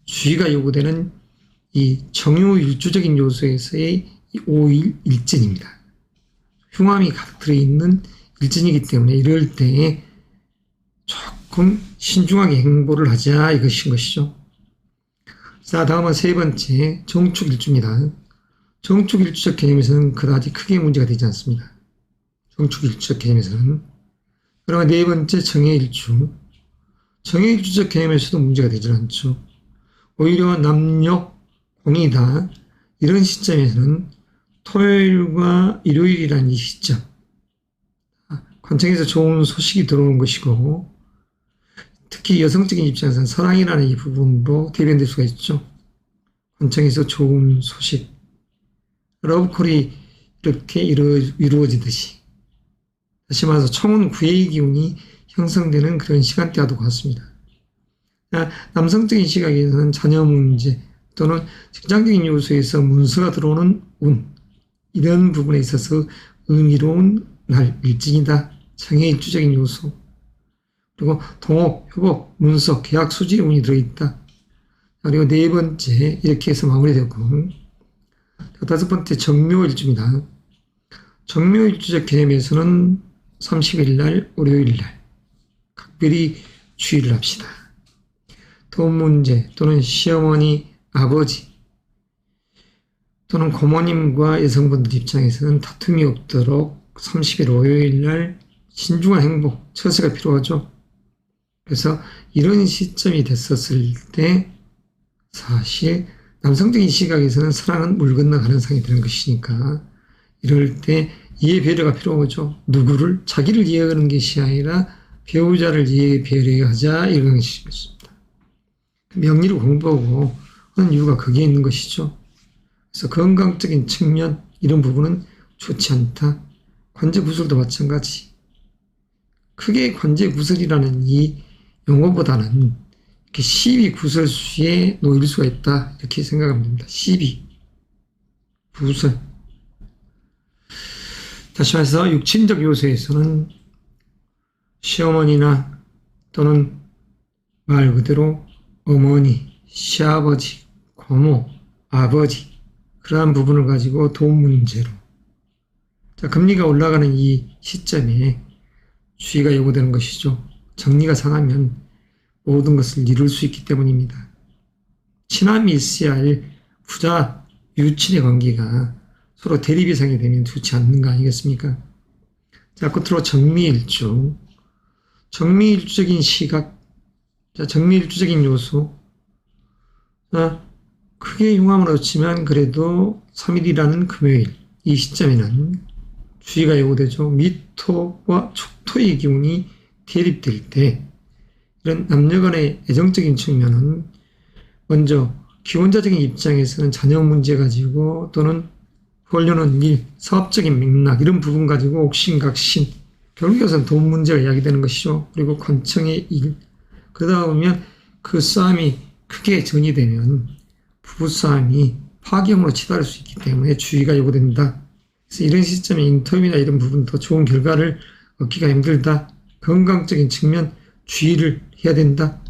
주의가 요구되는 이 정요일주적인 요소에서의 이 5일 일진입니다. 흉함이 가득 들어있는 일진이기 때문에 이럴 때에 조금 신중하게 행보를 하자, 이것인 것이죠. 자, 다음은 세 번째 정축일주입니다. 정축일주적 개념에서는 그다지 크게 문제가 되지 않습니다. 정축일주적 개념에서는. 그러면 네 번째 정해일주. 정해일주적 개념에서도 문제가 되지 않죠. 오히려 남녀 공이다, 이런 시점에서는 토요일과 일요일이라는 이 시점, 관청에서 좋은 소식이 들어오는 것이고, 특히 여성적인 입장에서는 사랑이라는 이 부분으로 대변될 수가 있죠. 관청에서 좋은 소식, 러브콜이 이렇게 이루어지듯이, 다시 말해서 청혼 구애의 기운이 형성되는 그런 시간대와도 같습니다. 남성적인 시각에서는 자녀 문제 또는 직장적인 요소에서 문서가 들어오는 운, 이런 부분에 있어서 의미로운 날, 일진이다. 정해일주적인 요소. 그리고 동업, 협업, 문서, 계약 수지의 운이 들어있다. 그리고 네 번째, 이렇게 해서 마무리되고, 다섯 번째 정묘일주입니다. 정묘일주적 개념에서는 30일 날, 월요일 날 각별히 주의를 합시다. 돈 문제 또는 시어머니, 아버지 또는 고모님과 여성분들 입장에서는 다툼이 없도록 30일 월요일 날 신중한 행복, 처세가 필요하죠. 그래서 이런 시점이 됐었을 때 사실 남성적인 시각에서는 사랑은 물 건너가는 상황이 되는 것이니까, 이럴 때 이해 배려가 필요하죠. 누구를? 자기를 이해하는 것이 아니라 배우자를 이해 배려하자, 이런 것이 있습니다. 명리를 공부하고 하는 이유가 거기에 있는 것이죠. 그래서 건강적인 측면, 이런 부분은 좋지 않다. 관제 구설도 마찬가지. 크게 관제 구설이라는 이 용어보다는 이렇게 12구설수에 놓일 수가 있다, 이렇게 생각하면 됩니다. 12구설. 다시 말해서 육친적 요소에서는 시어머니나 또는 말 그대로 어머니, 시아버지, 부모, 아버지, 그러한 부분을 가지고 돈 문제로. 자, 금리가 올라가는 이 시점에 주의가 요구되는 것이죠. 정리가 상하면 모든 것을 이룰 수 있기 때문입니다. 친함이 있어야 할 부자 유친의 관계가 서로 대립이상이 되면 좋지 않는 거 아니겠습니까? 자, 끝으로 정미일주. 정미일주적인 시각. 자, 정미일주적인 요소. 자, 크게 흉함은 없지만 그래도 3일이라는 금요일 이 시점에는 주의가 요구되죠. 미토와 촉토의 기운이 대립될 때 이런 남녀간의 애정적인 측면은 먼저 기혼자적인 입장에서는 자녀 문제 가지고 또는 벌려놓은 일, 사업적인 맥락 이런 부분 가지고 옥신각신 결국에서는 돈 문제가 이야기되는 것이죠. 그리고 관청의 일 그러다 보면 그 싸움이 크게 전이되면 부부싸움이 파경으로 치달을 수 있기 때문에 주의가 요구된다. 그래서 이런 시점에 인터뷰나 이런 부분도 좋은 결과를 얻기가 힘들다. 건강적인 측면 주의를 해야 된다.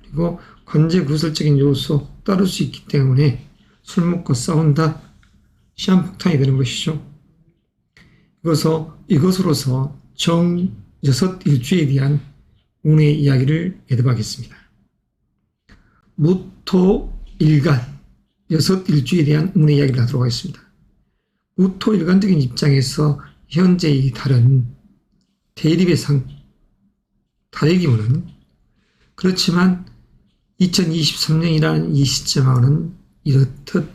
그리고 관제구설적인 요소 따를 수 있기 때문에 술 먹고 싸운다. 시한폭탄이 되는 것이죠. 이것으로서 정 6일주에 대한 운의 이야기를 해드리겠습니다. 무토일간 6일주에 대한 운의 이야기를 하도록 하겠습니다. 무토일간적인 입장에서 현재 이 달은 대립의 상, 달의 기운은 그렇지만 2023년이라는 이 시점하고는 이렇듯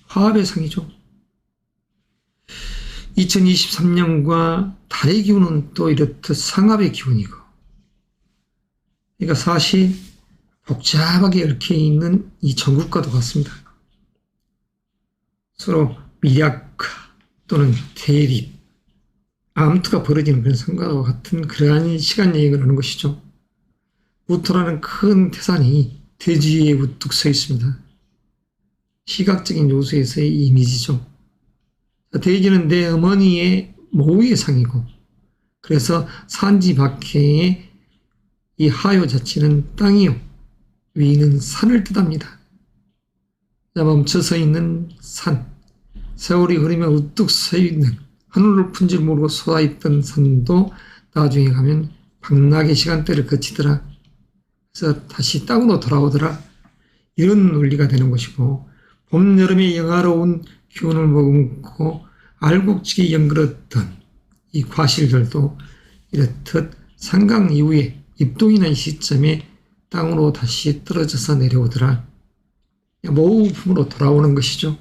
화합의 상이죠. 2023년과 달의 기운은 또 이렇듯 상합의 기운이고 그러니까 사실 복잡하게 얽혀 있는 이 전국과도 같습니다. 서로 미약화 또는 대립, 암투가 벌어지는 그런 상과와 같은 그러한 시간 여행을 하는 것이죠. 무토라는 큰 태산이 대지에 우뚝 서 있습니다. 시각적인 요소에서의 이미지죠. 대지는 내 어머니의 모의 상이고 그래서 산지 밖에 이 하요 자체는 땅이요 위는 산을 뜻합니다. 멈춰서 있는 산, 세월이 흐르며 우뚝 서 있는 하늘을 푼 줄 모르고 솟아있던 산도 나중에 가면 방락의 시간대를 거치더라. 그래서 다시 땅으로 돌아오더라. 이런 논리가 되는 것이고 봄, 여름의 영화로운 기운을 머금고 알곡지게 연그렀던 이 과실들도 이렇듯 상강 이후에 입동이 난 시점에 땅으로 다시 떨어져서 내려오더라. 모우품으로 돌아오는 것이죠.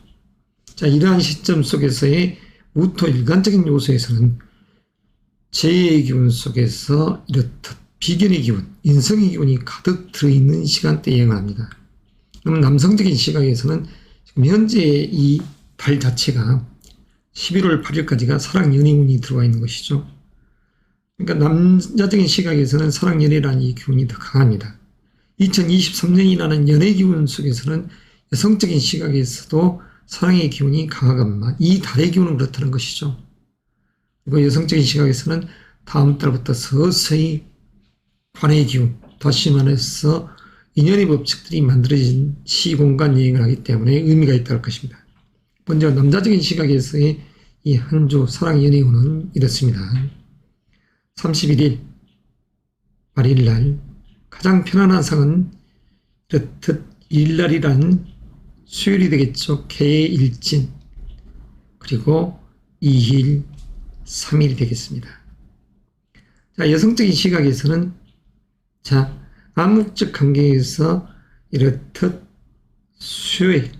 자, 이러한 시점 속에서의 무토 일간적인 요소에서는 재의 기운 속에서 이렇듯 비견의 기운, 인성의 기운이 가득 들어있는 시간대에 여행합니다. 그럼 남성적인 시각에서는 지금 현재 이 달 자체가 11월 8일까지가 사랑 연애운이 들어와 있는 것이죠. 그러니까 남자적인 시각에서는 사랑 연애라는 이 기운이 더 강합니다. 2023년이라는 연애 기운 속에서는 여성적인 시각에서도 사랑의 기운이 강하건만 이 달의 기운은 그렇다는 것이죠. 그리고 여성적인 시각에서는 다음 달부터 서서히 관의 기운, 다시 말해서 인연의 법칙들이 만들어진 시공간 여행을 하기 때문에 의미가 있다고 할 것입니다. 먼저 남자적인 시각에서의 이 한 주 사랑 연애운은 이렇습니다. 31일 말일날 가장 편안한 상은 이렇듯 일날이란 수요일이 되겠죠. 개의 일진 그리고 2일 3일이 되겠습니다. 자, 여성적인 시각에서는 자, 암묵적 관계에서 이렇듯 수요일,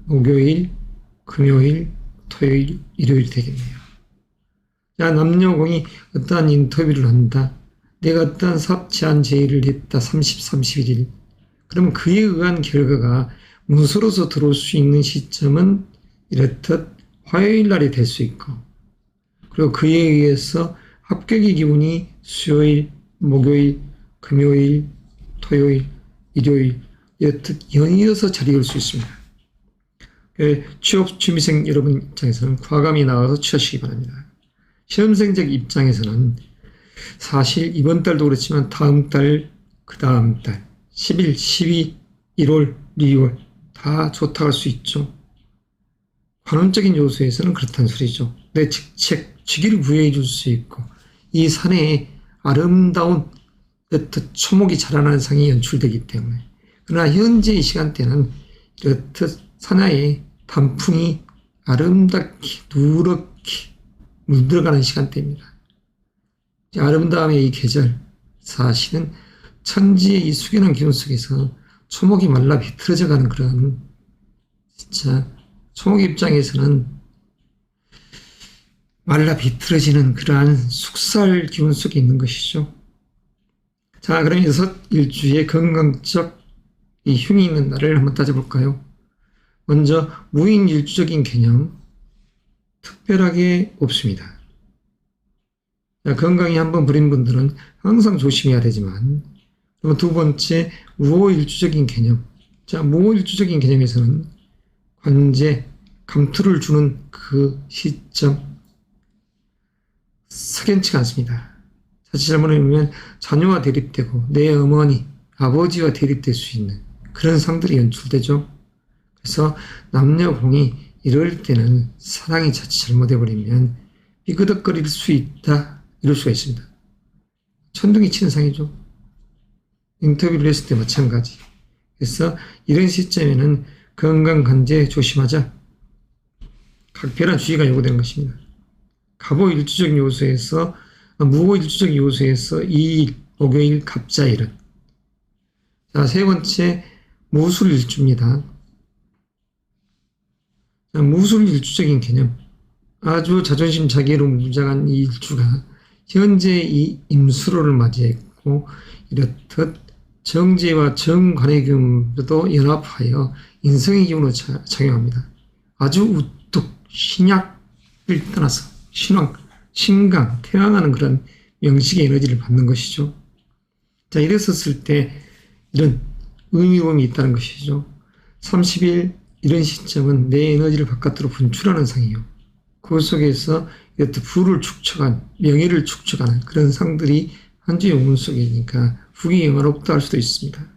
목요일, 금요일, 토요일, 일요일 되겠네요. 자, 남녀공이 어떠한 인터뷰를 한다. 내가 어떠한 삽치한 제의를 했다. 30, 31일. 그럼 그에 의한 결과가 문서로서 들어올 수 있는 시점은 이렇듯 화요일 날이 될 수 있고 그리고 그에 의해서 합격의 기운이 수요일, 목요일, 금요일, 토요일, 일요일 이렇듯 연이어서 자리할 수 있습니다. 취업 준비생 여러분 입장에서는 과감히 나가서 취하시기 바랍니다. 시험생적 입장에서는 사실 이번 달도 그렇지만 다음 달, 그 다음 달 11, 12, 1월, 2월 다 좋다 할 수 있죠. 관음적인 요소에서는 그렇다는 소리죠. 내 직책, 직위를 부여해 줄 수 있고 이 산에 아름다운 이렇듯 초목이 자라나는 상이 연출되기 때문에 그러나 현재의 시간대는 이렇듯 산하에 단풍이 아름답게 누렇게 물들어가는 시간대입니다. 아름다움의 이 계절 사실은 천지의 이 숙연한 기운 속에서 초목이 말라 비틀어져가는 그런 진짜 초목 입장에서는 말라 비틀어지는 그러한 숙살 기운 속에 있는 것이죠. 자, 그럼 여섯 일주의 건강적 이 흉이 있는 날을 한번 따져볼까요? 먼저 무인 일주적인 개념 특별하게 없습니다. 자, 건강이 한번 부린 분들은 항상 조심해야 되지만 그리고 두 번째 무호일주적인 개념. 자, 무호일주적인 개념에서는 관제, 감투를 주는 그 시점 석연치가 않습니다. 자칫 잘못하면 자녀와 대립되고 내 어머니, 아버지와 대립될 수 있는 그런 상들이 연출되죠. 그래서 남녀공이 이럴 때는 사랑이 자칫 잘못해버리면 삐그덕거릴 수 있다. 이럴 수가 있습니다. 천둥이 치는 상이죠. 인터뷰를 했을 때 마찬가지. 그래서 이런 시점에는 건강관제 조심하자. 각별한 주의가 요구되는 것입니다. 갑오일주적인 요소에서 무오일주적인 요소에서 2일, 목요일, 갑자일은 자, 세 번째 무술일주입니다. 자, 무술일주적인 개념 아주 자존심 자기로 무장한 이 일주가 현재 이 임수로를 맞이했고 이렇듯 정제와 정관의 기운도 연합하여 인성의 기운으로 작용합니다. 아주 우뚝 신약을 떠나서 신왕, 신강, 태양하는 그런 명식의 에너지를 받는 것이죠. 자, 이랬었을 때 이런 의미범이 있다는 것이죠. 30일 이런 시점은 내 에너지를 바깥으로 분출하는 상이에요. 그 속에서 이렇듯 부를 축적한, 명예를 축적하는 그런 상들이 한 주의 운문 속에 있으니까 후기 영화롭다 할 수도 있습니다.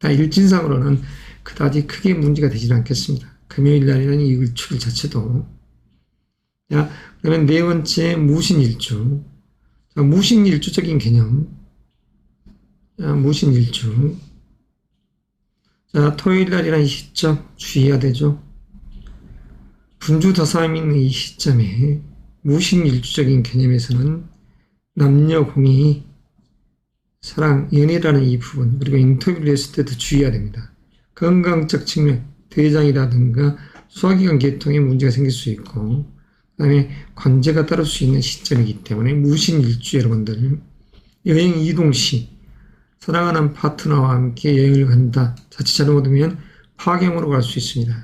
다 일진상으로는 그다지 크게 문제가 되지는 않겠습니다. 금요일 날에는 이 일출 자체도. 자, 그러면 네 번째 무신일주. 자, 무신일주적인 개념. 자, 무신일주. 자, 토요일 날이라는 시점 주의해야 되죠. 분주다사함이 있는 이 시점에 무신일주적인 개념에서는 남녀공이 사랑, 연애라는 이 부분 그리고 인터뷰를 했을 때도 주의해야 됩니다. 건강적 측면, 대장이라든가 소화기관 계통에 문제가 생길 수 있고 그 다음에 관제가 따를 수 있는 시점이기 때문에 무신일주 여러분들 여행 이동 시 사랑하는 파트너와 함께 여행을 간다. 자칫 잘못하면 파경으로 갈 수 있습니다.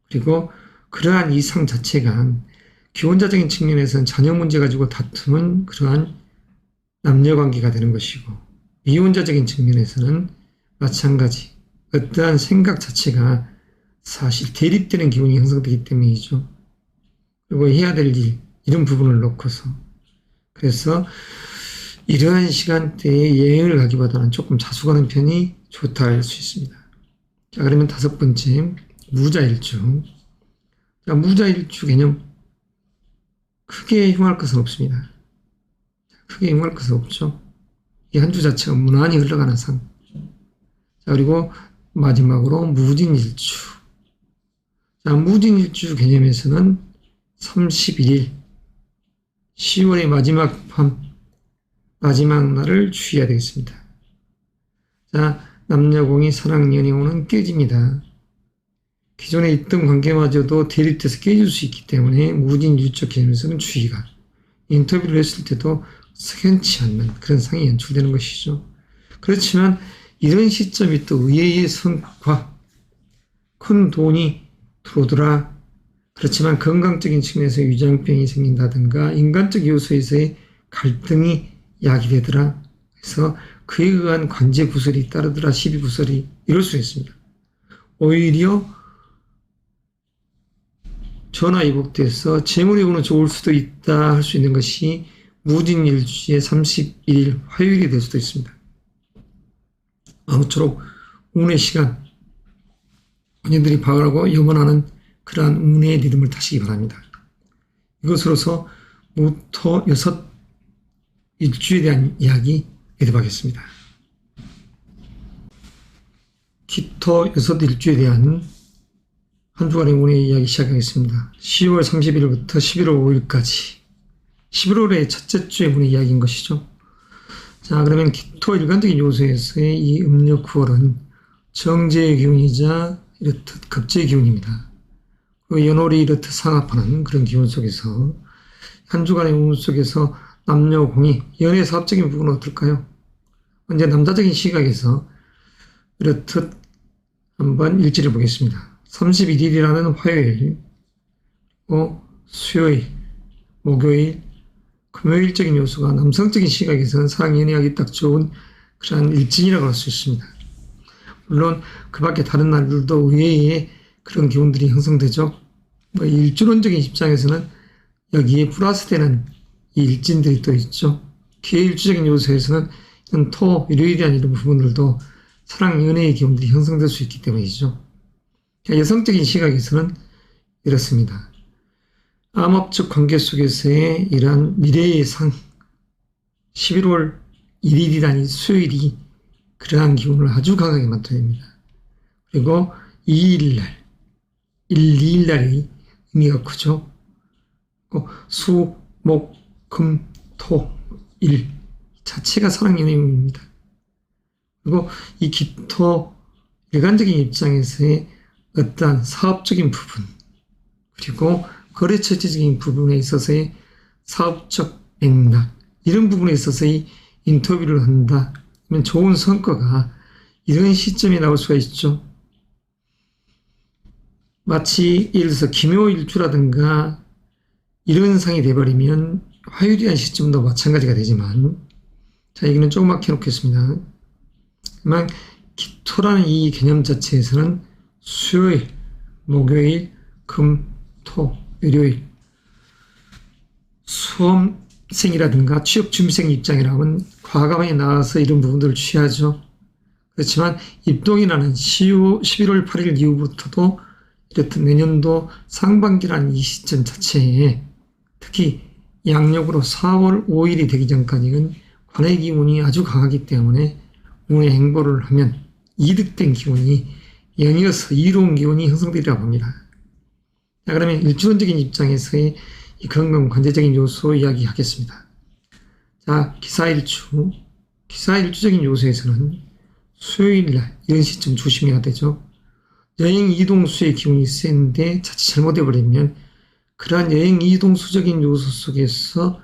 그리고 그러한 이상 자체가 기혼자적인 측면에서는 자녀 문제 가지고 다투는 그러한 남녀관계가 되는 것이고 미혼자적인 측면에서는 마찬가지 어떠한 생각 자체가 사실 대립되는 기운이 형성되기 때문이죠. 그리고 해야 될 일 이런 부분을 놓고서 그래서 이러한 시간대에 여행을 가기보다는 조금 자숙하는 편이 좋다 할 수 있습니다. 자, 그러면 다섯 번째 무자일주. 자, 무자일주 개념 크게 흉할 것은 없습니다. 크게 흉할 것은 없죠. 이 한 주 자체가 무난히 흘러가는 상. 자, 그리고 마지막으로 무진일주. 자, 무진일주 개념에서는 31일 10월의 마지막 밤 마지막 날을 주의해야 되겠습니다. 자, 남녀공이 사랑 연애운은 깨집니다. 기존에 있던 관계마저도 대립돼서 깨질 수 있기 때문에 무진일주적 개념에서는 주의가 인터뷰를 했을 때도 석연치 않는 그런 상이 연출되는 것이죠. 그렇지만 이런 시점이 또 의외의 성과 큰 돈이 들어오더라. 그렇지만 건강적인 측면에서 위장병이 생긴다든가 인간적 요소에서의 갈등이 야기되더라. 그래서 그에 의한 관제 구설이 따르더라. 시비 구설이 이럴 수 있습니다. 오히려 전화위복돼서 재물이 오는 좋을 수도 있다 할 수 있는 것이 무진일주의 31일 화요일이 될 수도 있습니다. 아무쪼록 운의 시간 본인들이 바라고 염원하는 그러한 운의 리듬을 타시기 바랍니다. 이것으로서 무토 6 일주에 대한 이야기 해드리겠습니다. 기토 6 일주에 대한 한 주간의 운의 이야기 시작하겠습니다. 10월 30일부터 11월 5일까지 11월의 첫째 주의 운의 이야기인 것이죠. 자, 그러면 기토 일간적인 요소에서의 이 음력 9월은 정제의 기운이자 이렇듯 급제의 기운입니다. 그 연월이 이렇듯 상합하는 그런 기운 속에서 한 주간의 운 속에서 남녀공이 연애 사업적인 부분은 어떨까요? 먼저 남자적인 시각에서 이렇듯 한번 일지를 보겠습니다. 31일이라는 화요일, 수요일, 목요일, 금요일적인 요소가 남성적인 시각에서는 사랑 연애하기 딱 좋은 그런 일진이라고 할 수 있습니다. 물론 그 밖에 다른 날들도 의외의 그런 기운들이 형성되죠. 일주론적인 입장에서는 여기에 플러스되는 이 일진들이 또 있죠. 기해일주적인 요소에서는 토, 일요일이란 이런 부분들도 사랑 연애의 기운들이 형성될 수 있기 때문이죠. 여성적인 시각에서는 이렇습니다. 암합적 관계 속에서의 이러한 미래의 상 11월 1일이라는 수요일이 그러한 기운을 아주 강하게 만들어냅니다. 그리고 2일날, 1, 2일날이 의미가 크죠. 수, 목, 금, 토, 일 자체가 사랑연의 의미입니다. 그리고 이 기토 일간적인 입장에서의 어떠한 사업적인 부분 그리고 거래처적인 부분에 있어서의 사업적 맥락 이런 부분에 있어서의 인터뷰를 한다 그러면 좋은 성과가 이런 시점에 나올 수가 있죠. 마치 예를 들어서 기묘일주라든가 이런 상이 돼버리면 화요일이라는 시점도 마찬가지가 되지만 자 여기는 조그맣게 해놓겠습니다. 그러면 기토라는 이 개념 자체에서는 수요일, 목요일, 금, 토, 일요일 수험생이라든가 취업준비생 입장이라면 과감하게 나와서 이런 부분들을 취하죠. 그렇지만 입동이라는 11월 8일 이후부터도 이렇듯 내년도 상반기라는 이 시점 자체에 특히 양력으로 4월 5일이 되기 전까지는 관의 기운이 아주 강하기 때문에 운의 행보를 하면 이득된 기운이 연이어서 이로운 기운이 형성되리라고 합니다. 자, 그러면 일주론적인 입장에서의 이 건강 관제적인 요소 이야기하겠습니다. 자, 기사일주적인 요소에서는 수요일날 이런 시점 조심해야 되죠. 여행 이동수의 기운이 센데 자칫 잘못해버리면 그러한 여행 이동수적인 요소 속에서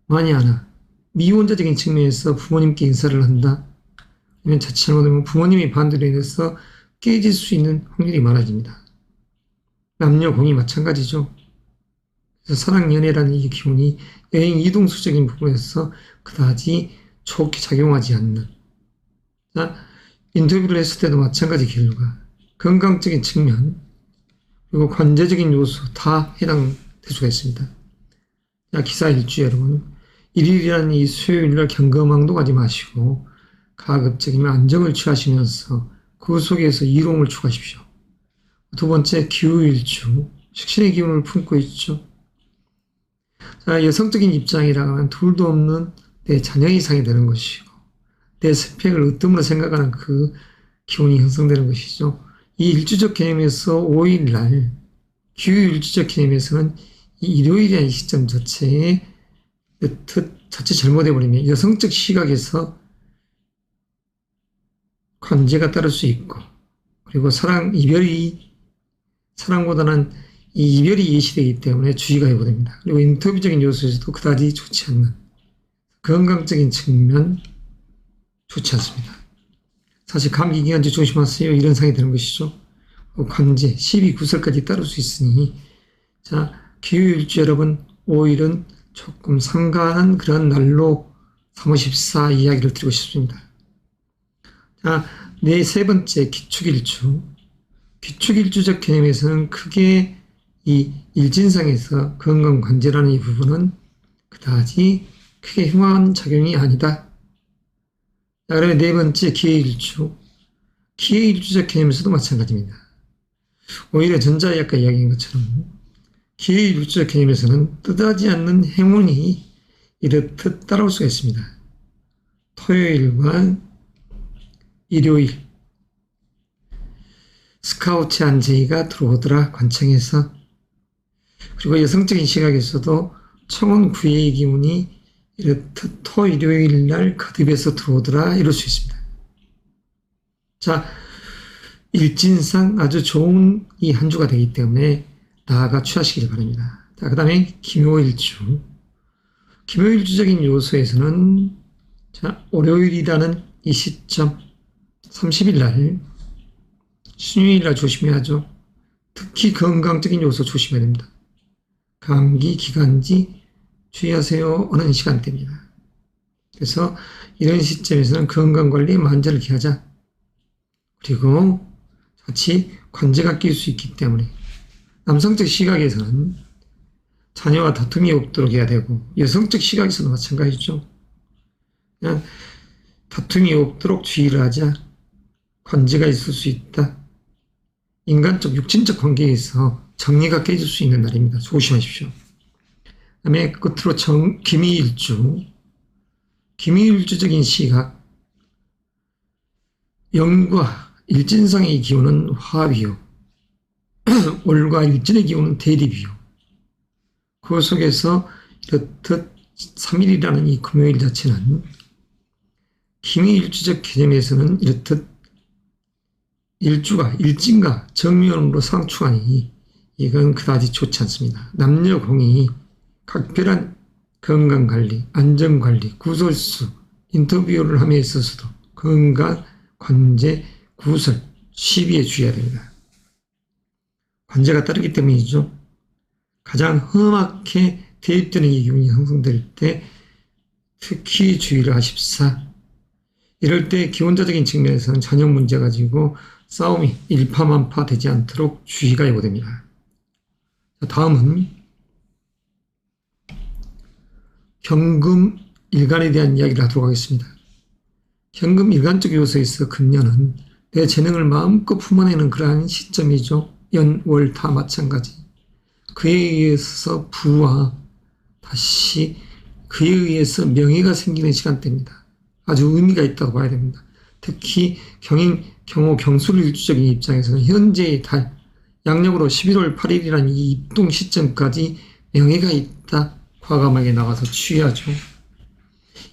만에 하나 미혼자적인 측면에서 부모님께 인사를 한다. 아니면 자칫 잘못하면 부모님이 반대로 인해서 깨질 수 있는 확률이 많아집니다. 남녀 공이 마찬가지죠. 그래서 사랑연애라는 이 기운이 여행 이동수적인 부분에서 그다지 좋게 작용하지 않는 자, 인터뷰를 했을 때도 마찬가지 결과 건강적인 측면 그리고 관제적인 요소 다 해당될 수가 있습니다. 자, 기사일주 여러분 1일이라는 이 수요일날 경거망동하지 마시고 가급적이면 안정을 취하시면서 그 속에서 이로움을 추구하십시오. 두 번째 기후일주 식신의 기운을 품고 있죠. 자, 여성적인 입장이라면 둘도 없는 내 자녀 이상이 되는 것이고 내 스펙을 으뜸으로 생각하는 그 기운이 형성되는 것이죠. 이 일주적 개념에서 5일날 기후일주적 개념에서는 이 일요일이라는 시점 자체에 자칫 잘못해버리면 여성적 시각에서 관제가 따를 수 있고 그리고 사랑보다는 이 이별이 예시되기 때문에 주의가 해보됩니다. 그리고 인터뷰적인 요소에서도 그다지 좋지 않는 건강적인 측면 좋지 않습니다. 사실 감기 기간제 조심하세요 이런 상이 되는 것이죠. 관제 12구설까지 따를 수 있으니 자 기후일주 여러분 5일은 조금 상가한 그런 날로 삼으십사 이야기를 드리고 싶습니다. 자, 세 번째 기축일주. 기축일주적 개념에서는 크게 이 일진상에서 건강관제라는 이 부분은 그다지 크게 흉한 작용이 아니다. 자, 그러면 네 번째 기해일주. 기해일주적 개념에서도 마찬가지입니다. 오히려 전자의 아까 이야기한 것처럼 기의 율주적 개념에서는 뜻하지 않는 행운이 이렇듯 따라올 수가 있습니다. 토요일과 일요일 스카우트 안제이가 들어오더라 관청에서. 그리고 여성적인 시각에서도 청혼 구애의 기운이 이렇듯 토 일요일 날 거듭해서 들어오더라 이럴 수 있습니다. 자, 일진상 아주 좋은 이 한 주가 되기 때문에 나아가 취하시길 바랍니다. 자, 그 다음에 김효일주. 김효일주적인 요소에서는 자, 월요일이라는 이 시점 30일 날 신유일 날 조심해야죠. 특히 건강적인 요소 조심해야 됩니다. 감기, 기관지 주의하세요 하는 시간대입니다. 그래서 이런 시점에서는 건강관리에 만전을 기하자. 그리고 같이 관제가 낄 수 있기 때문에 남성적 시각에서는 자녀와 다툼이 없도록 해야 되고 여성적 시각에서도 마찬가지죠. 그냥 다툼이 없도록 주의를 하자. 관제가 있을 수 있다. 인간적 육신적 관계에서 정리가 깨질 수 있는 날입니다. 조심하십시오. 그 다음에 끝으로 김희일주. 김희일주적인 시각. 영과 일진상의 기운은 화합이요. 월과 일진의 기운은 대립이요. 그 속에서 이렇듯 3일이라는 이 금요일 자체는 김희일주적 개념에서는 이렇듯 일진과 정면으로 상충하니 이건 그다지 좋지 않습니다. 남녀공이 각별한 건강관리, 안전관리, 구설수, 인터뷰를 함에 있어서도 건강, 관제, 구설, 시비에 주의해야 됩니다. 관제가 따르기 때문이죠. 가장 험하게 대입되는 이 기운이 형성될 때 특히 주의를 하십사. 이럴 때 기원자적인 측면에서는 자녀 문제 가지고 싸움이 일파만파 되지 않도록 주의가 요구됩니다. 다음은 경금 일간에 대한 이야기를 하도록 하겠습니다. 경금 일간적 요소에서 금년은 내 재능을 마음껏 품어내는 그러한 시점이죠. 연, 월 다 마찬가지. 그에 의해서 부와 다시 그에 의해서 명예가 생기는 시간대입니다. 아주 의미가 있다고 봐야 됩니다. 특히 경호 경술 일주적인 입장에서는 현재의 달, 양력으로 11월 8일이라는 이 입동 시점까지 명예가 있다. 과감하게 나가서 취하죠.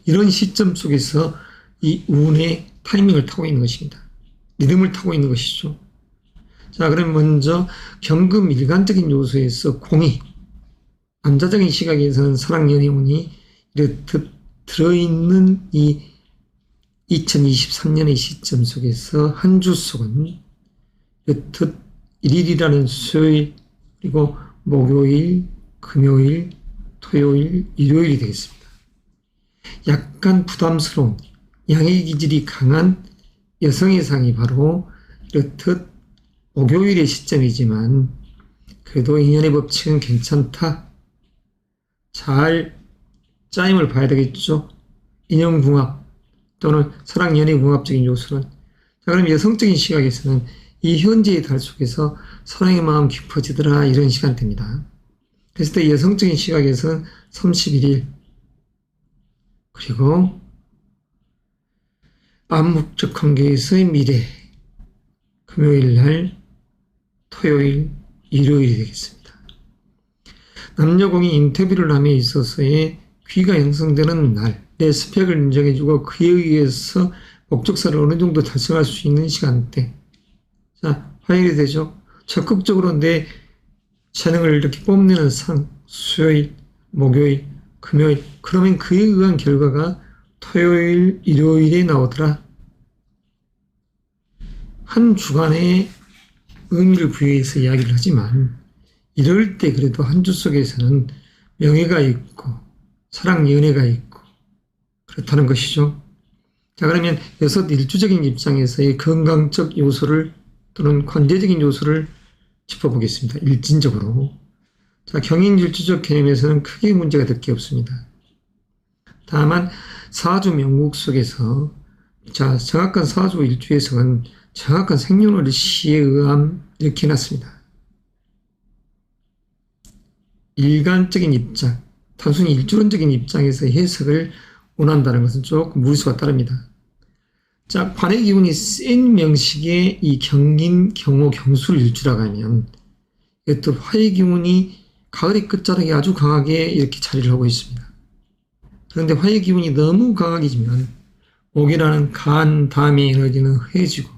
이런 시점 속에서 이 운의 타이밍을 타고 있는 것입니다. 리듬을 타고 있는 것이죠. 자, 그럼 먼저 경금 일간적인 요소에서 공이, 남자적인 시각에서는 사랑 연애운이 이렇듯 들어있는 이 2023년의 시점 속에서 한 주 속은 이렇듯 1일이라는 수요일, 그리고 목요일, 금요일, 토요일, 일요일이 되겠습니다. 약간 부담스러운 양의 기질이 강한 여성의 상이 바로 이렇듯 목요일의 시점이지만 그래도 인연의 법칙은 괜찮다. 잘 짜임을 봐야 되겠죠. 인연궁합 또는 사랑 연애 궁합적인 요소는. 자, 그럼 여성적인 시각에서는 이 현재의 달 속에서 사랑의 마음 깊어지더라 이런 시간대입니다. 그랬을 때 여성적인 시각에서는 31일 그리고 암묵적 관계에서의 미래 금요일 날 토요일 일요일이 되겠습니다. 남녀공이 인터뷰를 함에 있어서의 귀가 형성되는 날, 내 스펙을 인정해주고 그에 의해서 목적사를 어느 정도 달성할 수 있는 시간대. 자, 화요일이 되죠. 적극적으로 내 재능을 이렇게 뽐내는 상, 수요일, 목요일, 금요일. 그러면 그에 의한 결과가 토요일, 일요일에 나오더라. 한 주간의 의미를 부여해서 이야기를 하지만 이럴 때 그래도 한 주 속에서는 명예가 있고 사랑 연애가 있고 그렇다는 것이죠. 자, 그러면 여섯 일주적인 입장에서의 건강적 요소를 또는 관제적인 요소를 짚어보겠습니다. 일진적으로. 자, 경인일주적 개념에서는 크게 문제가 될 게 없습니다. 다만 사주 명국 속에서 자, 정확한 사주 일주에서는 정확한 생년월일 시에 의한 이렇게 해놨습니다. 일관적인 입장, 단순히 일주론적인 입장에서 해석을 원한다는 것은 조금 무리수가 따릅니다. 자, 관의 기운이 센 명식의 이 경인, 경호, 경술 일주라고 하면 이것도 화의 기운이 가을의 끝자락에 아주 강하게 이렇게 자리를 하고 있습니다. 그런데 화의 기운이 너무 강하게지면 목이라는 간 다음에 에너지는 해지고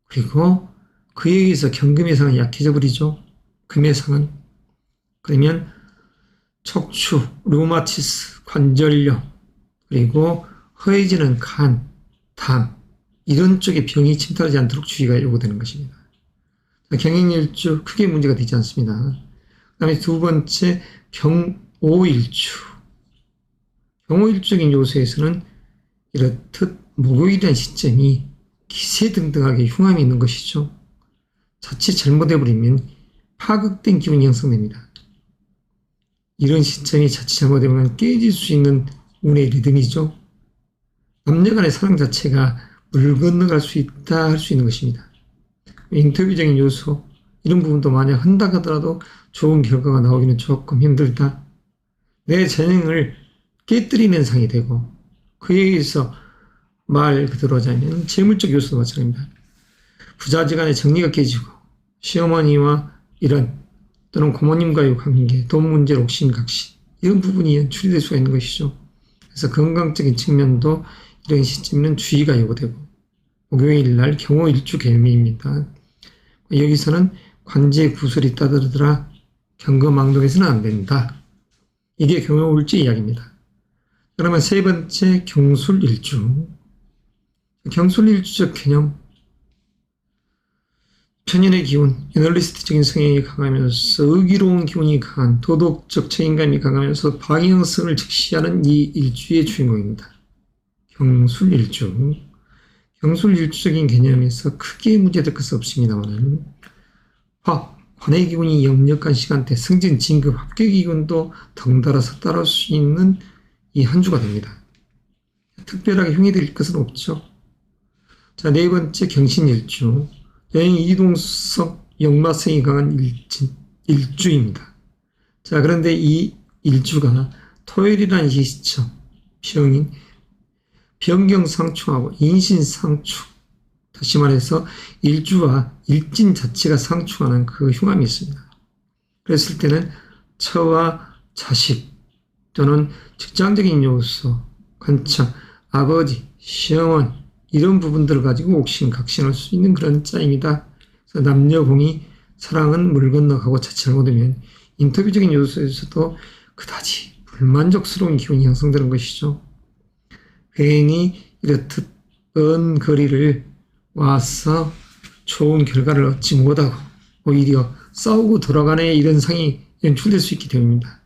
그리고 그에 의해서 경금의 상은 약해져 버리죠. 금의 상은. 그러면 척추, 류마티스, 관절염 그리고 허해지는 간, 담 이런 쪽에 병이 침투하지 않도록 주의가 요구되는 것입니다. 경인일주 크게 문제가 되지 않습니다. 그 다음에 두 번째 경오일주. 경오일주적인 요소에서는 이렇듯 목요일이라는 시점이 기세등등하게 흉함이 있는 것이죠. 자칫 잘못해버리면 파극된 기운이 형성됩니다. 이런 시점이 자칫 잘못되면 깨질 수 있는 운의 리듬이죠. 남녀 간의 사랑 자체가 물 건너갈 수 있다 할 수 있는 것입니다. 인터뷰적인 요소 이런 부분도 만약 한다 하더라도 좋은 결과가 나오기는 조금 힘들다. 내 재능을 깨뜨리는 상이 되고 그에 의해서 말 그대로 하자면 재물적 요소도 마찬가지입니다. 부자지간의 정리가 깨지고 시어머니와 이런 또는 고모님과의 관계, 돈 문제, 옥신각신 이런 부분이 연출이 될 수가 있는 것이죠. 그래서 건강적인 측면도 이런 시점에는 주의가 요구되고 목요일날 경호일주 개념입니다. 여기서는 관제 구설이 따르더라 경거망동해서는 안 된다. 이게 경호일주 이야기입니다. 그러면 세 번째 경술일주. 경술일주적 개념 천연의 기운, 애널리스트적인 성향이 강하면서 의기로운 기운이 강한 도덕적 책임감이 강하면서 방향성을 적시하는 이 일주의 주인공입니다. 경술일주. 경술일주적인 개념에서 크게 문제될 것은 없습니다만 관의 기운이 역력한 시간대, 승진, 진급, 합격의 기운도 덩달아서 따라올 수 있는 이 한 주가 됩니다. 특별하게 흉이 될 것은 없죠. 자, 네 번째 경신일주. 여행 이동성, 역마성이 강한 일주입니다. 자, 그런데 이 일주가 토요일이라는 시점, 병경상충하고 인신상충, 다시 말해서 일주와 일진 자체가 상충하는 그 흉함이 있습니다. 그랬을 때는 처와 자식 또는 직장적인 요소, 관청, 아버지, 시어머니 이런 부분들을 가지고 옥신각신할 수 있는 그런 짜임이다. 그래서 남녀공이 사랑은 물 건너가고 자칫 잘못하면 인터뷰적인 요소에서도 그다지 불만족스러운 기운이 형성되는 것이죠. 괜히 이렇듯 먼 거리를 와서 좋은 결과를 얻지 못하고 오히려 싸우고 돌아가네 이런 상이 연출될 수 있게 됩니다.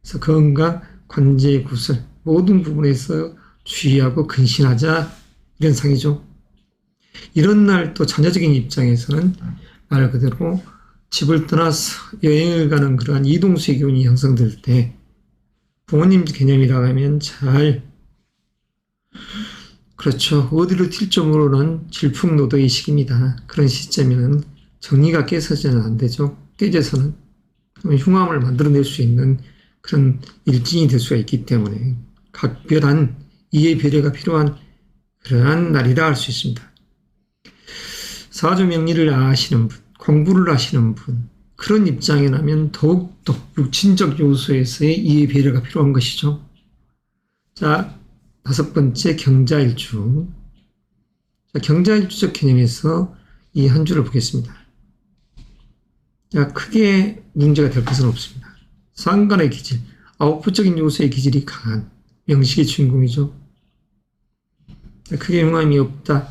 그래서 건강, 관제 구설 모든 부분에서 주의하고 근신하자 이런 상이죠. 이런 날 또 자녀적인 입장에서는 말 그대로 집을 떠나서 여행을 가는 그러한 이동수의 기운이 형성될 때 부모님 개념이라고 하면 그렇죠. 어디로 튈 줄 모르는 질풍노도의 시기입니다. 그런 시점에는 정리가 깨서는 안 되죠. 깨져서는 흉함을 만들어낼 수 있는 그런 일진이 될 수가 있기 때문에 각별한 이해 배려가 필요한 그러한 날이라 할 수 있습니다. 사주명리를 아시는 분, 공부를 하시는 분 그런 입장이라면 더욱더 육친적 요소에서의 이해 배려가 필요한 것이죠. 자, 다섯 번째 경자일주. 자, 경자일주적 개념에서 이 한 주를 보겠습니다. 자, 크게 문제가 될 것은 없습니다. 상간의 기질, 아웃풋적인 요소의 기질이 강한 명식의 주인공이죠. 자, 크게 흉함이 없다.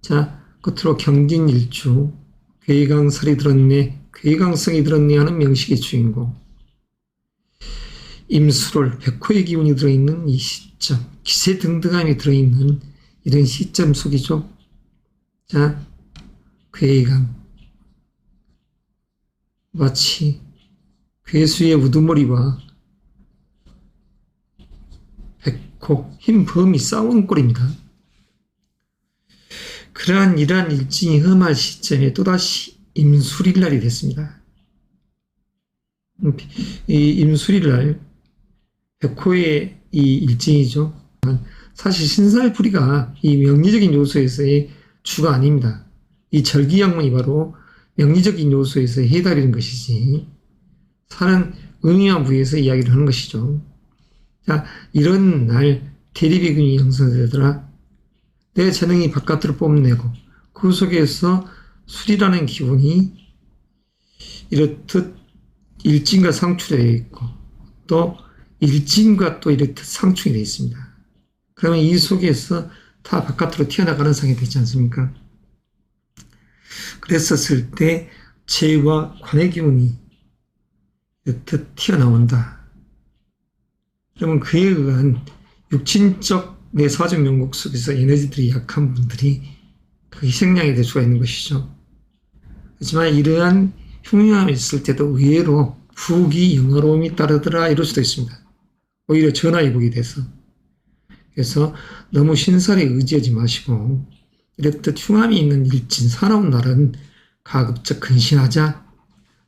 자, 끝으로 경진일주, 괴강살이 들었네, 괴강성이 들었네 하는 명식의 주인공. 임수롤, 백호의 기운이 들어있는 이 시점, 기세등등함이 들어있는 이런 시점 속이죠. 자, 괴강. 마치 괴수의 우두머리와 백호, 흰 범이 싸우는 꼴입니다. 그러한 이러한 일진이 험할 시점에 또다시 임술일날이 됐습니다. 이 임술일날 백호의 이 일징이죠. 사실 신살풀이가 이 명리적인 요소에서의 주가 아닙니다. 이 절기양문이 바로 명리적인 요소에서 해달이는 것이지 사는 의미와 부에서 이야기를 하는 것이죠. 자, 이런 날 대리비군이 형성되더라. 내 재능이 바깥으로 뽐내고 그 속에서 술이라는 기운이 이렇듯 일진과 상충되어 있고 또 일진과 또 이렇듯 상충이 되어 있습니다. 그러면 이 속에서 다 바깥으로 튀어나가는 상이 되지 않습니까? 그랬었을 때 재와 관의 기운이 이렇듯 튀어나온다. 그러면 그에 의한 육친적 내 사적 명곡 속에서 에너지들이 약한 분들이 그 희생양이 될 수가 있는 것이죠. 하지만 이러한 흉흉함이 있을 때도 의외로 부귀 영화로움이 따르더라 이럴 수도 있습니다. 오히려 전화위복이 돼서. 그래서 너무 신살에 의지하지 마시고 이렇듯 흉함이 있는 일진 사나운 날은 가급적 근신하자.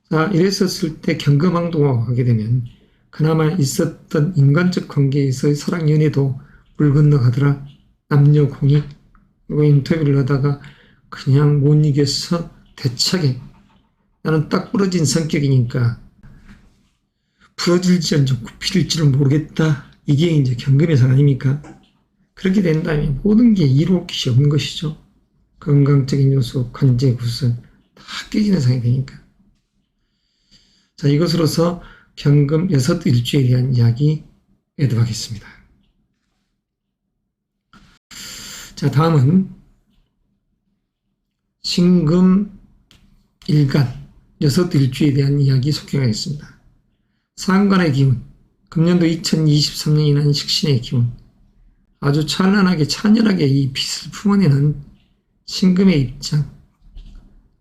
자, 이랬었을 때 경거망동하고 하게 되면 그나마 있었던 인간적 관계에서의 사랑 연애도 물 건너가더라. 남녀 공이. 그리고 인터뷰를 하다가 그냥 못 이겨서 대차게 나는 딱 부러진 성격이니까 부러질지언정 굽힐지를 모르겠다. 이게 이제 경금의상 아닙니까? 그렇게 된다면 모든 게 이로울 것이 없는 것이죠. 건강적인 요소, 관제 구성 다 깨지는 상이 되니까. 자, 이것으로서 경금 6일주에 대한 이야기 해도하겠습니다. 자, 다음은 신금 일간 6일주에 대한 이야기 속행하겠습니다. 상관의 기운, 금년도 2023년이라는 식신의 기운, 아주 찬란하게 찬열하게 이 빛을 품어내는 신금의 입장.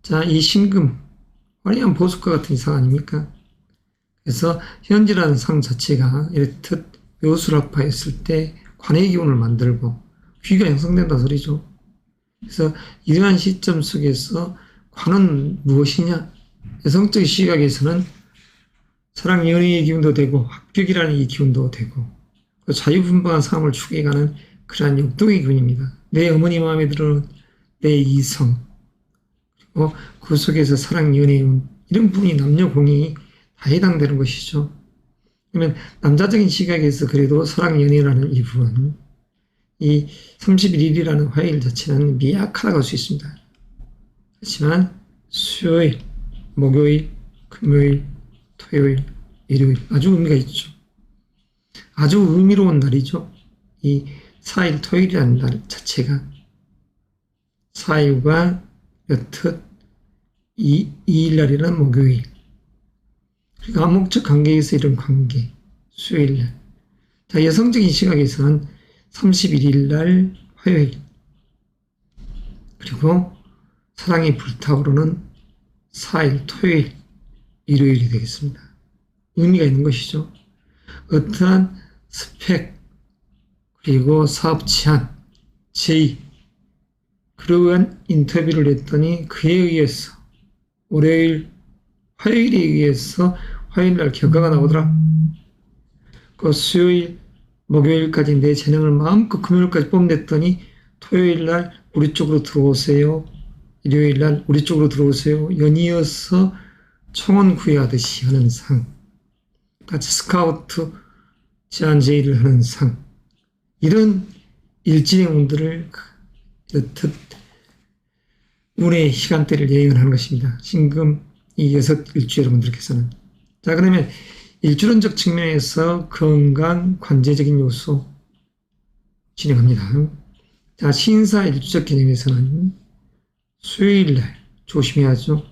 자, 이 신금 화려한 보석과 같은 상 아닙니까? 그래서 현지라는 상 자체가 이렇듯 묘술학파했을 때 관의 기운을 만들고 귀가 형성된다 소리죠. 그래서 이러한 시점 속에서 관은 무엇이냐? 여성적 시각에서는 사랑 연애의 기운도 되고 합격이라는 이 기운도 되고 자유분방한 삶을 추구해가는 그러한 역동의 기운입니다. 내 어머니 마음에 들어오는 내 이성, 그리고 그 속에서 사랑 연애 이런 부분이 남녀 공이 다 해당되는 것이죠. 그러면 남자적인 시각에서 그래도 사랑 연애라는 이 부분, 이 31일이라는 화요일 자체는 미약하다고 할 수 있습니다. 하지만 수요일, 목요일, 금요일, 토요일, 일요일 아주 의미가 있죠. 아주 의미로운 날이죠. 이 4일 토요일이라는 날 자체가 4일과 여튼 2일날이라는 목요일, 그러니까 암묵적 관계에서 이런 관계, 수요일날. 자, 여성적인 시각에서는 31일날 화요일, 그리고 사랑이 불타오르는 4일 토요일, 일요일이 되겠습니다. 의미가 있는 것이죠. 어떠한 스펙, 그리고 사업 제안, 제의, 그러한 인터뷰를 했더니 그에 의해서 월요일, 화요일에 의해서 화요일날 결과가 나오더라. 그 수요일, 목요일까지 내 재능을 마음껏 금요일까지 뽐냈더니 토요일날 우리 쪽으로 들어오세요. 일요일날 우리 쪽으로 들어오세요. 연이어서 청원 구애하듯이 하는 상, 같이 스카우트 제안 제의를 하는 상, 이런 일진의 운들을 이렇듯 운의 시간대를 예언하는 것입니다. 신금 이 6일주 여러분들께서는. 자, 그러면 일주론적 측면에서 건강, 관제적인 요소 진행합니다. 자, 신사 일주적 개념에서는 수요일날 조심해야죠.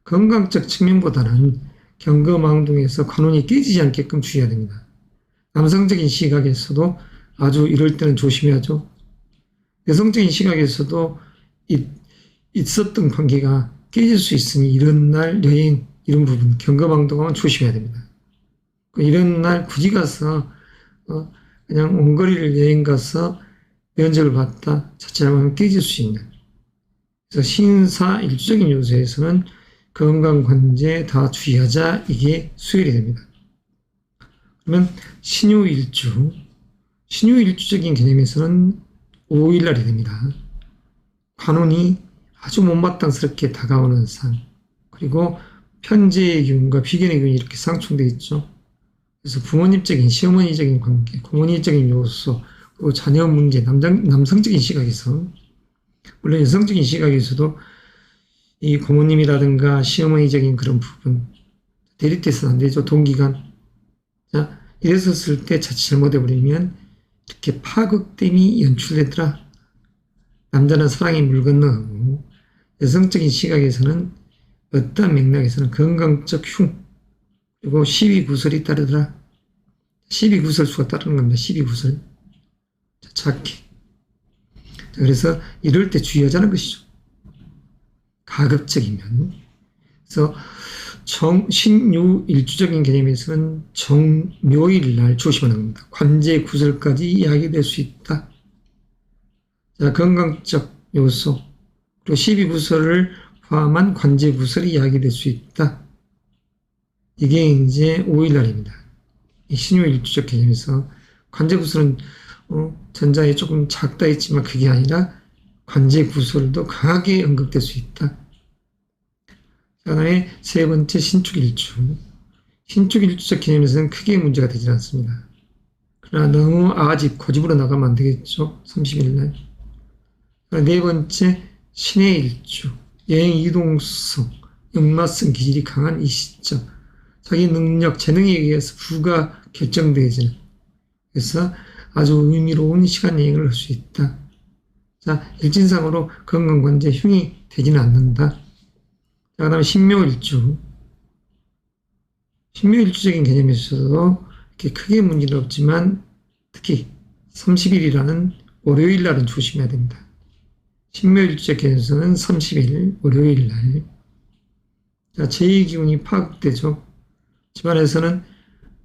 건강적 측면보다는 경거망동에서 관운이 깨지지 않게끔 주의해야 됩니다. 남성적인 시각에서도 아주 이럴 때는 조심해야죠. 여성적인 시각에서도 있었던 관계가 깨질 수 있으니 이런 날 여행 이런 부분 경거망동하면 조심해야 됩니다. 이런 날 굳이 가서 그냥 원거리를 여행 가서 면접을 봤다 자칫하면 깨질 수 있는. 그래서 신사 일주적인 요소에서는 건강 관제 다 주의하자. 이게 수요일이 됩니다. 그러면 신유일주, 신유일주적인 개념에서는 5일날이 됩니다. 관운이 아주 못마땅스럽게 다가오는 상, 그리고 편재의 기운과 비견의 기운이 이렇게 쌍충되어 있죠. 그래서 부모님적인, 시어머니적인 관계, 고모니적인 요소, 그리고 자녀 문제, 남성적인 시각에서, 물론 여성적인 시각에서도 이 고모님이라든가 시어머니적인 그런 부분, 대립돼서는 안 되죠. 동기간. 자, 이랬었을 때 자칫 잘못해버리면 이렇게 파극됨이 연출되더라. 남자는 사랑이 물 건너가고, 여성적인 시각에서는 어떠한 맥락에서는 건강적 흉, 그리고 시비구설이 따르더라. 시비구설수가 따르는 겁니다. 시비구설. 착해. 그래서 이럴 때 주의하자는 것이죠. 가급적이면. 그래서 신유일주적인 개념에서는 정묘일날 조심하는 겁니다. 관제구설까지 야기될 수 있다. 자, 건강적 요소, 그리고 시비구설을 포함한 관제구설이 야기될 수 있다. 이게 이제 5일날입니다. 이 신유일주적 개념에서 관제구설은 전자에 조금 작다 했지만 그게 아니라 관제구설도 강하게 언급될 수 있다. 그 다음에 세 번째 신축일주. 신축일주적 개념에서는 크게 문제가 되지 않습니다. 그러나 너무 고집으로 나가면 안 되겠죠. 30일날. 네 번째 신의 일주. 여행 이동성, 역마성 기질이 강한 이 시점. 자기 능력, 재능에 의해서 부가 결정되어지는. 그래서 아주 의미로운 시간 여행을 할 수 있다. 자, 일진상으로 건강관제 흉이 되지는 않는다. 자, 그 다음에 신묘일주. 신묘일주적인 개념에서도 이렇게 크게 문제는 없지만 특히 30일이라는 월요일 날은 조심해야 됩니다. 신묘일주적 개념에서는 30일 월요일 날. 자, 제2기운이 파악되죠. 집안에서는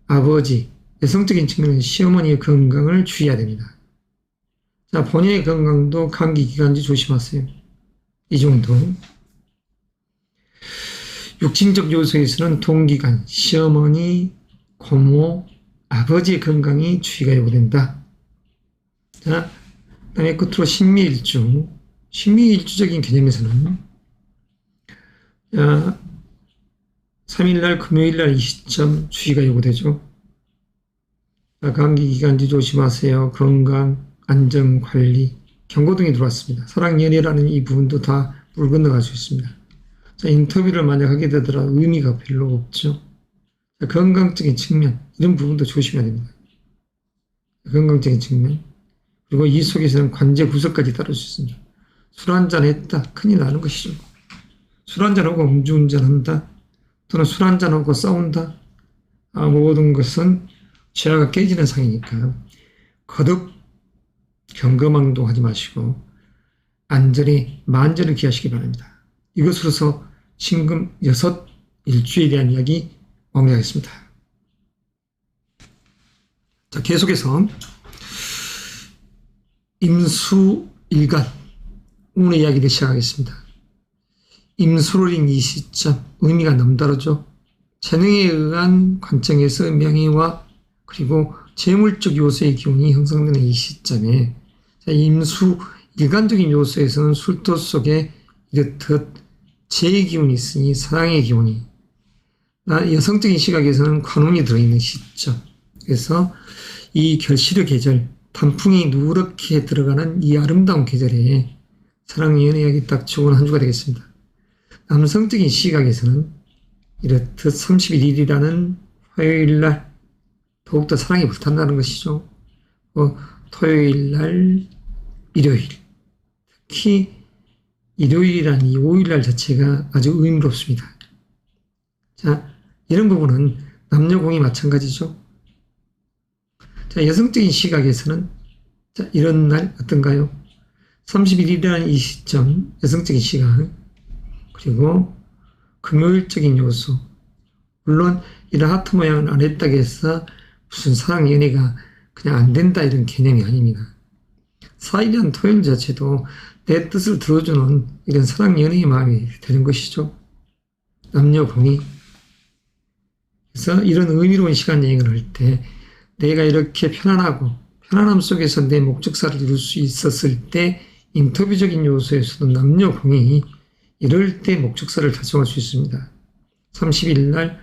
아버지, 여성적인 측면에서 시어머니의 건강을 주의해야 됩니다. 자, 본인의 건강도 감기 기관지 조심하세요. 이 정도. 육신적 요소에서는 동기간, 시어머니, 고모, 아버지의 건강이 주의가 요구된다. 자, 그 다음에 끝으로 신미일주. 신미일주적인 개념에서는 3일날 금요일날 이 시점 주의가 요구되죠. 감기 기간지 조심하세요. 건강, 안전 관리, 경고 등이 들어왔습니다. 사랑, 연애라는 이 부분도 다 물 건너갈 수 있습니다. 자, 인터뷰를 만약 하게 되더라도 의미가 별로 없죠. 자, 건강적인 측면, 이런 부분도 조심해야 됩니다. 건강적인 측면. 그리고 이 속에서는 관제 구설까지 따를 수 있습니다. 술 한잔 했다. 큰일 나는 것이죠. 술 한잔하고 음주운전한다. 또는 술 한잔하고 싸운다. 모든 것은 지하가 깨지는 상이니까 거듭 경거망동하지 마시고 안전히 만전을 기하시기 바랍니다. 이것으로서 신금 6일주에 대한 이야기 마무리하겠습니다. 자, 계속해서 임수일간 오늘 이야기를 시작하겠습니다. 임수로인 이 시점 의미가 남다르죠. 재능에 의한 관점에서 명예와 그리고 재물적 요소의 기운이 형성되는 이 시점에 임수 일간적인 요소에서는 술도 속에 이렇듯 재의 기운이 있으니 사랑의 기운이, 여성적인 시각에서는 관운이 들어있는 시점. 그래서 이 결실의 계절, 단풍이 누렇게 들어가는 이 아름다운 계절에 사랑 연애하기 딱 좋은 한 주가 되겠습니다. 남성적인 시각에서는 이렇듯 31일이라는 화요일날 더욱더 사랑이 불탄다는 것이죠. 토요일날, 일요일, 특히 일요일이라는 이 5일날 자체가 아주 의미롭습니다. 자, 이런 부분은 남녀공이 마찬가지죠. 자, 여성적인 시각에서는 자, 이런 날 어떤가요? 31일이라는 이 시점, 여성적인 시각, 그리고 금요일적인 요소. 물론 이런 하트 모양은 안 했다고 해서 무슨 사랑 연애가 그냥 안 된다 이런 개념이 아닙니다. 4일이라는 토요일 자체도 내 뜻을 들어주는 이런 사랑 연애의 마음이 되는 것이죠. 남녀 공이. 그래서 이런 의미로운 시간 여행을 할 때 내가 이렇게 편안함 속에서 내 목적사를 이룰 수 있었을 때 인터뷰적인 요소에서도 남녀 공이 이럴 때 목적사를 달성할 수 있습니다. 30일 날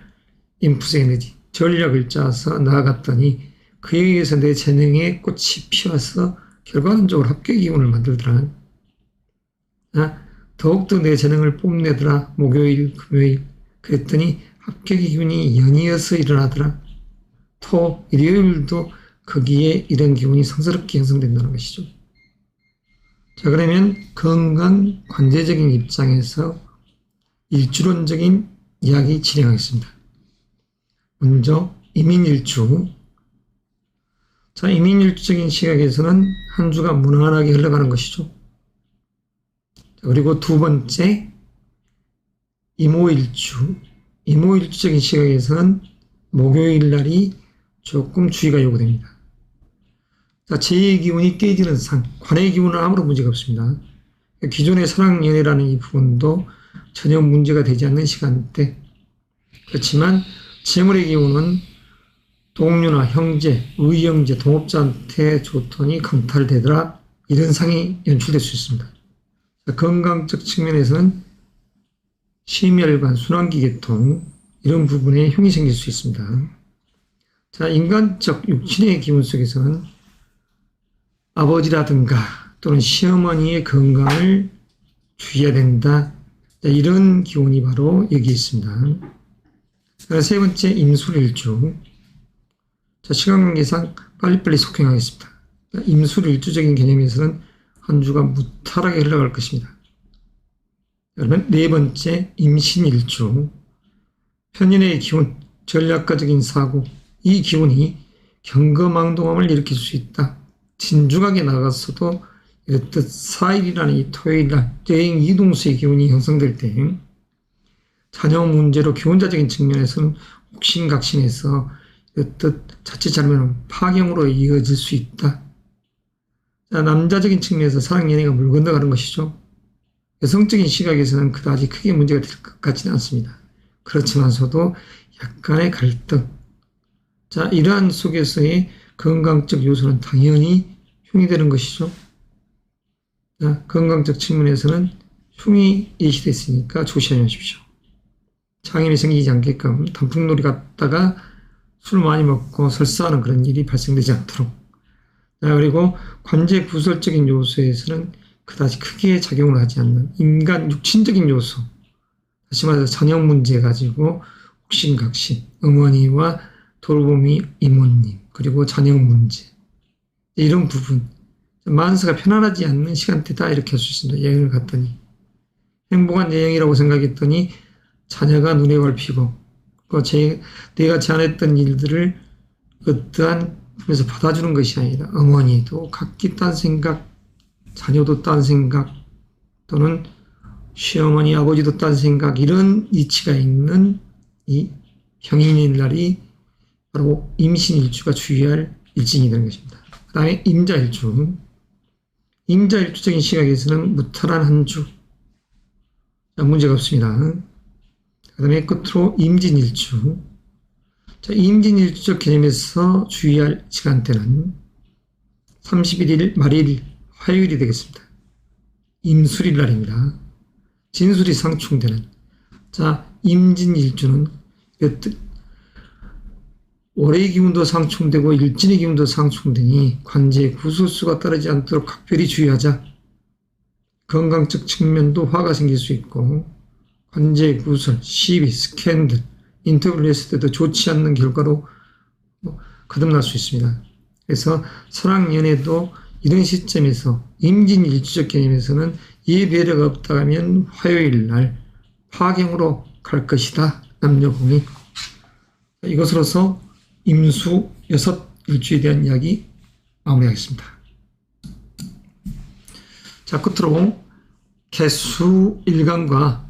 인풋 에너지 전략을 짜서 나아갔더니 그에 의해서 내 재능에 꽃이 피어서 결과론적으로 합격 기운을 만들더라. 더욱더 내 재능을 뽐내더라. 목요일, 금요일. 그랬더니 합격 기운이 연이어서 일어나더라. 토, 일요일도 거기에 이런 기운이 성스럽게 형성된다는 것이죠. 자, 그러면 건강 관제적인 입장에서 일주론적인 이야기 진행하겠습니다. 먼저 이민일주. 자, 이민일주적인 시각에서는 한 주가 무난하게 흘러가는 것이죠. 자, 그리고 두 번째 이모일주. 이모일주적인 시각에서는 목요일 날이 조금 주의가 요구됩니다. 자, 제2의 기운이 깨지는 상, 관의 기운은 아무런 문제가 없습니다. 기존의 사랑 연애라는 이 부분도 전혀 문제가 되지 않는 시간대. 그렇지만 재물의 기운은 동료나 형제, 의형제, 동업자한테 줬더니 강탈되더라. 이런 상이 연출될 수 있습니다. 자, 건강적 측면에서는 심혈관, 순환기 계통 이런 부분에 흉이 생길 수 있습니다. 자, 인간적 육신의 기운 속에서는 아버지라든가 또는 시어머니의 건강을 주의해야 된다. 자, 이런 기운이 바로 여기 있습니다. 세 번째 임술일주. 자, 시간 관계상 빨리빨리 속행하겠습니다. 임술일주적인 개념에서는 한 주가 무탈하게 흘러갈 것입니다. 그러면 네 번째 임신일주. 편인의 기운, 전략가적인 사고, 이 기운이 경거망동함을 일으킬 수 있다. 진중하게 나갔어도 이렇듯 4일이라는 이 토요일날 여행 이동수의 기운이 형성될 때 자녀 문제로 기혼자적인 측면에서는 옥신각신해서 이렇듯 자칫 잘못하면 파경으로 이어질 수 있다. 자, 남자적인 측면에서 사랑 연애가 물 건너가는 것이죠. 여성적인 시각에서는 그다지 크게 문제가 될 것 같지는 않습니다. 그렇지만서도 약간의 갈등. 자, 이러한 속에서의 건강적 요소는 당연히 흉이 되는 것이죠. 자, 건강적 측면에서는 흉이 예시됐으니까 조심하십시오. 장염이 생기지 않게끔 단풍놀이 갔다가 술 많이 먹고 설사하는 그런 일이 발생되지 않도록. 자, 그리고 관제 구설적인 요소에서는 그다지 크게 작용을 하지 않는 인간 육신적인 요소. 다시 말해서 자녀 문제 가지고 옥신각신, 어머니와 돌보미 이모님, 그리고 자녀 문제. 이런 부분. 만사가 편안하지 않는 시간대다 이렇게 할 수 있습니다. 여행을 갔더니. 행복한 여행이라고 생각했더니 자녀가 눈에 밟히고, 내가 제안했던 일들을 어떠한 부분에서 받아주는 것이 아니라 어머니도 각기 딴 생각, 자녀도 딴 생각, 또는 시어머니, 아버지도 딴 생각, 이런 이치가 있는 이 형인의 날이 바로 임신일주가 주의할 일진이 되는 것입니다. 그 다음에 임자일주. 임자일주적인 시각에서는 무탈한 한 주. 자, 문제가 없습니다. 그 다음에 끝으로 임진일주. 자, 임진일주적 개념에서 주의할 시간대는 31일 말일 화요일이 되겠습니다. 임술일 날입니다. 진술이 상충되는. 자, 임진일주는 월의 기운도 상충되고 일진의 기운도 상충되니 관제의 구설수가 따르지 않도록 각별히 주의하자. 건강적 측면도 화가 생길 수 있고 관제의 구설, 시비, 스캔들, 인터뷰를 했을 때도 좋지 않는 결과로 거듭날 수 있습니다. 그래서 사랑 연애도 이런 시점에서 임진일주적 개념에서는 이 배려가 없다 하면 화요일 날 파경으로 갈 것이다. 남녀공이. 이것으로서 임수 6일주에 대한 이야기 마무리하겠습니다. 자, 끝으로 개수 일간과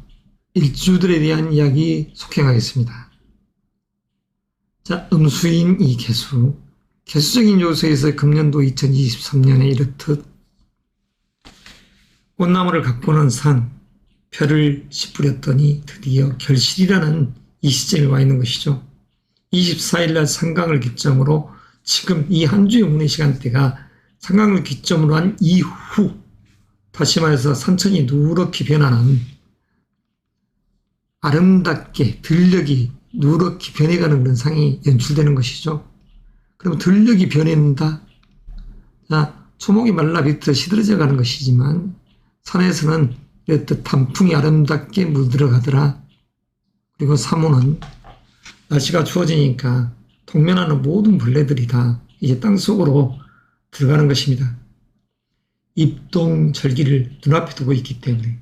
일주들에 대한 이야기 속행하겠습니다. 자, 음수인 이 개수. 개수적인 요소에서 금년도 2023년에 이렇듯 꽃나무를 가꾸는 산, 표를 씹으렸더니 드디어 결실이라는 이 시점에 와 있는 것이죠. 24일날 상강을 기점으로 지금 이 한 주의 운의 시간대가 상강을 기점으로 한 이후, 다시 말해서 산천이 누렇게 변하는, 아름답게 들녘이 누렇게 변해가는 그런 상이 연출되는 것이죠. 그럼 들녘이 변한다. 자, 초목이 말라 비틀어 시들어져 가는 것이지만 산에서는 이렇듯 단풍이 아름답게 물들어가더라. 그리고 사모는 날씨가 추워지니까 동면하는 모든 벌레들이 다 이제 땅속으로 들어가는 것입니다. 입동절기를 눈앞에 두고 있기 때문에.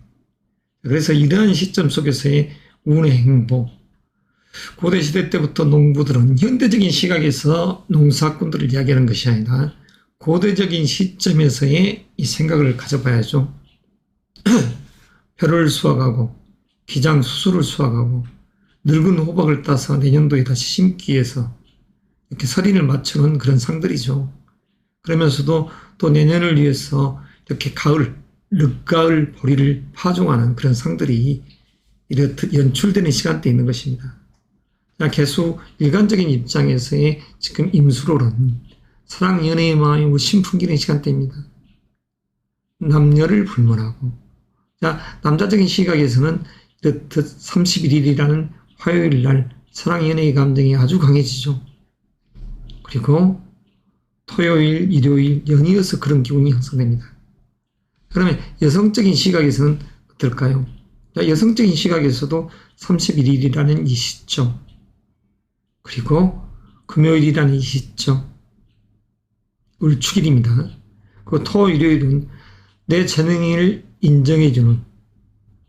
그래서 이러한 시점 속에서의 운의 행보, 고대시대 때부터 농부들은 현대적인 시각에서 농사꾼들을 이야기하는 것이 아니라 고대적인 시점에서의 이 생각을 가져봐야죠. 벼를 수확하고 기장 수수를 수확하고 늙은 호박을 따서 내년도에 다시 심기 위해서 이렇게 서린을 맞추는 그런 상들이죠. 그러면서도 또 내년을 위해서 이렇게 가을, 늦가을 보리를 파종하는 그런 상들이 이렇듯 연출되는 시간대에 있는 것입니다. 자, 개수 일관적인 입장에서의 지금 임수로는 사랑, 연애의 마음이 울씬 풍기는 시간대입니다. 남녀를 불문하고, 자, 남자적인 시각에서는 이렇듯 31일이라는 화요일 날 사랑, 연애의 감정이 아주 강해지죠. 그리고 토요일, 일요일 연이어서 그런 기운이 형성됩니다. 그러면 여성적인 시각에서는 어떨까요? 자, 여성적인 시각에서도 31일이라는 이 시점, 그리고 금요일이라는 이 시점, 을축일입니다. 그 토, 일요일은 내 재능을 인정해주는,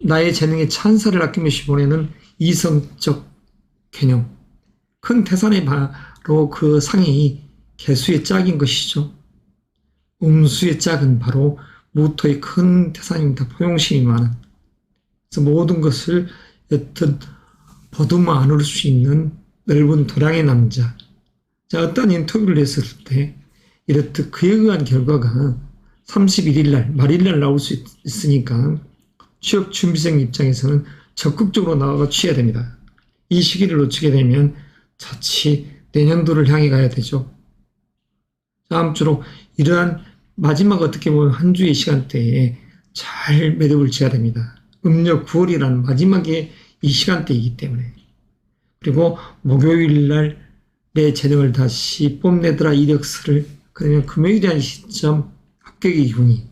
나의 재능에 찬사를 아낌없이 보내는 이성적 개념, 큰 태산의 바로 그 상이 개수의 짝인 것이죠. 음수의 짝은 바로 무토의 큰 태산입니다. 포용심이 많은. 그래서 모든 것을 여튼 보듬어 안을 수 있는 넓은 도량의 남자. 자, 어떤 인터뷰를 했을 때 이렇듯 그에 의한 결과가 31일 날, 말일 날 나올 수 있으니까 취업 준비생 입장에서는 적극적으로 나아가 취해야 됩니다. 이 시기를 놓치게 되면 자칫 내년도를 향해 가야 되죠. 다음 주로 이러한 마지막 어떻게 보면 한 주의 시간대에 잘 매듭을 지어야 됩니다. 음력 9월이라는 마지막에 이 시간대이기 때문에. 그리고 목요일 날 내 재능을 다시 뽐내더라 이력서를, 그러면 금요일이라는 시점 합격의 기운이,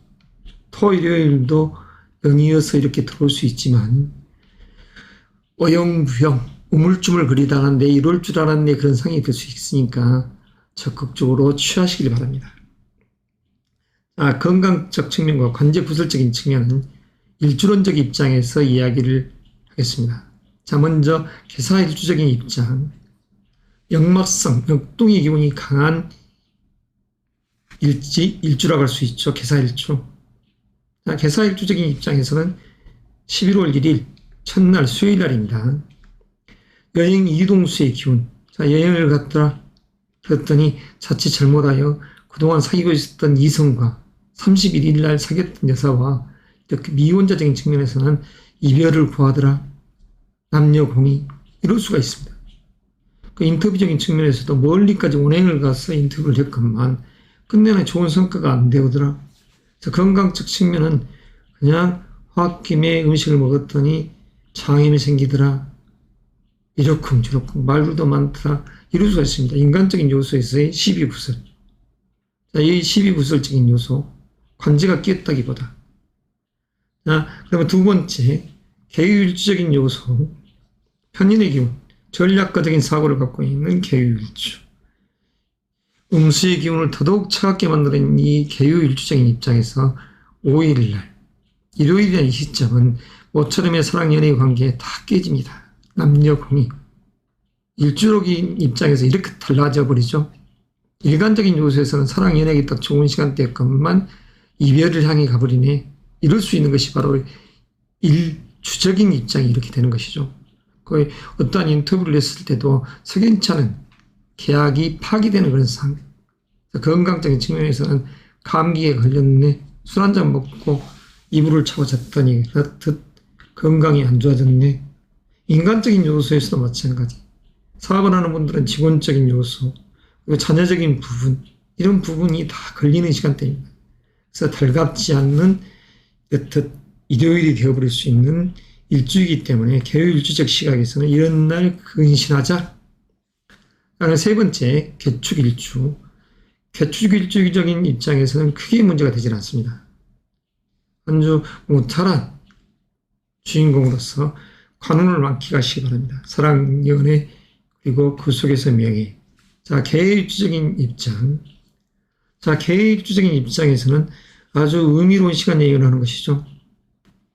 토, 일요일도 연이어서 이렇게 들어올 수 있지만 어영부영 우물쭈물 거리다가 내 이럴 줄 알았네 그런 상황이 될 수 있으니까 적극적으로 취하시길 바랍니다. 건강적 측면과 관제 구설적인 측면은 일주론적 입장에서 이야기를 하겠습니다. 자, 먼저 개사일주적인 입장, 역막성, 역동의 기운이 강한 일주라고 할 수 있죠. 개사일주. 자, 개사일주적인 입장에서는 11월 1일 첫날 수요일 날입니다. 여행 이동수의 기운. 자, 여행을 갔더라 그랬더니 자칫 잘못하여 그동안 사귀고 있었던 이성과 31일 날 사귀었던 여사와 이렇게 미혼자적인 측면에서는 이별을 구하더라. 남녀 공이 이럴 수가 있습니다. 그 인터뷰적인 측면에서도 멀리까지 운행을 가서 인터뷰를 했건만 끝내는 좋은 성과가 안 되오더라. 그래서 건강적 측면은 그냥 홧김에 음식을 먹었더니 장염이 생기더라. 이러쿵저러쿵 말도 많더라. 이럴 수가 있습니다. 인간적인 요소에서의 시비구설. 자, 이 시비구설적인 요소, 관제가 끼었다기보다. 자, 그러면 두 번째, 계유일주적인 요소, 편인의 기운, 전략가적인 사고를 갖고 있는 계유일주. 음수의 기운을 더더욱 차갑게 만드는 이 계유일주적인 입장에서 5일날, 일요일이라는 이 시점은 모처럼의 사랑 연애의 관계에 다 깨집니다. 남녀 공이. 일주록인 입장에서 이렇게 달라져 버리죠. 일관적인 요소에서는 사랑 연애에 딱 좋은 시간대였건만 이별을 향해 가버리네. 이럴 수 있는 것이 바로 일주적인 입장이 이렇게 되는 것이죠. 거의 어떠한 인터뷰를 했을 때도 석연치 않은 계약이 파기되는 그런 상황. 건강적인 측면에서는 감기에 걸렸네. 술 한잔 먹고 이불을 차고 잤더니 그렇듯 건강이 안 좋아졌네. 인간적인 요소에서도 마찬가지. 사업을 하는 분들은 직원적인 요소, 그리고 자녀적인 부분, 이런 부분이 다 걸리는 시간대입니다. 그래서 달갑지 않는 여튼 일요일이 되어버릴 수 있는 일주이기 때문에 개요일주적 시각에서는 이런 날 근신하자. 그다음에 세 번째, 개축일주. 개축일주적인 입장에서는 크게 문제가 되질 않습니다. 아주 무탈한 주인공으로서 관운을 만끽하시기 바랍니다. 사랑, 연애, 그리고 그 속에서 명예. 자, 개일주적인 입장. 자, 개일주적인 입장에서는 아주 의미로운 시간 여행을 하는 것이죠.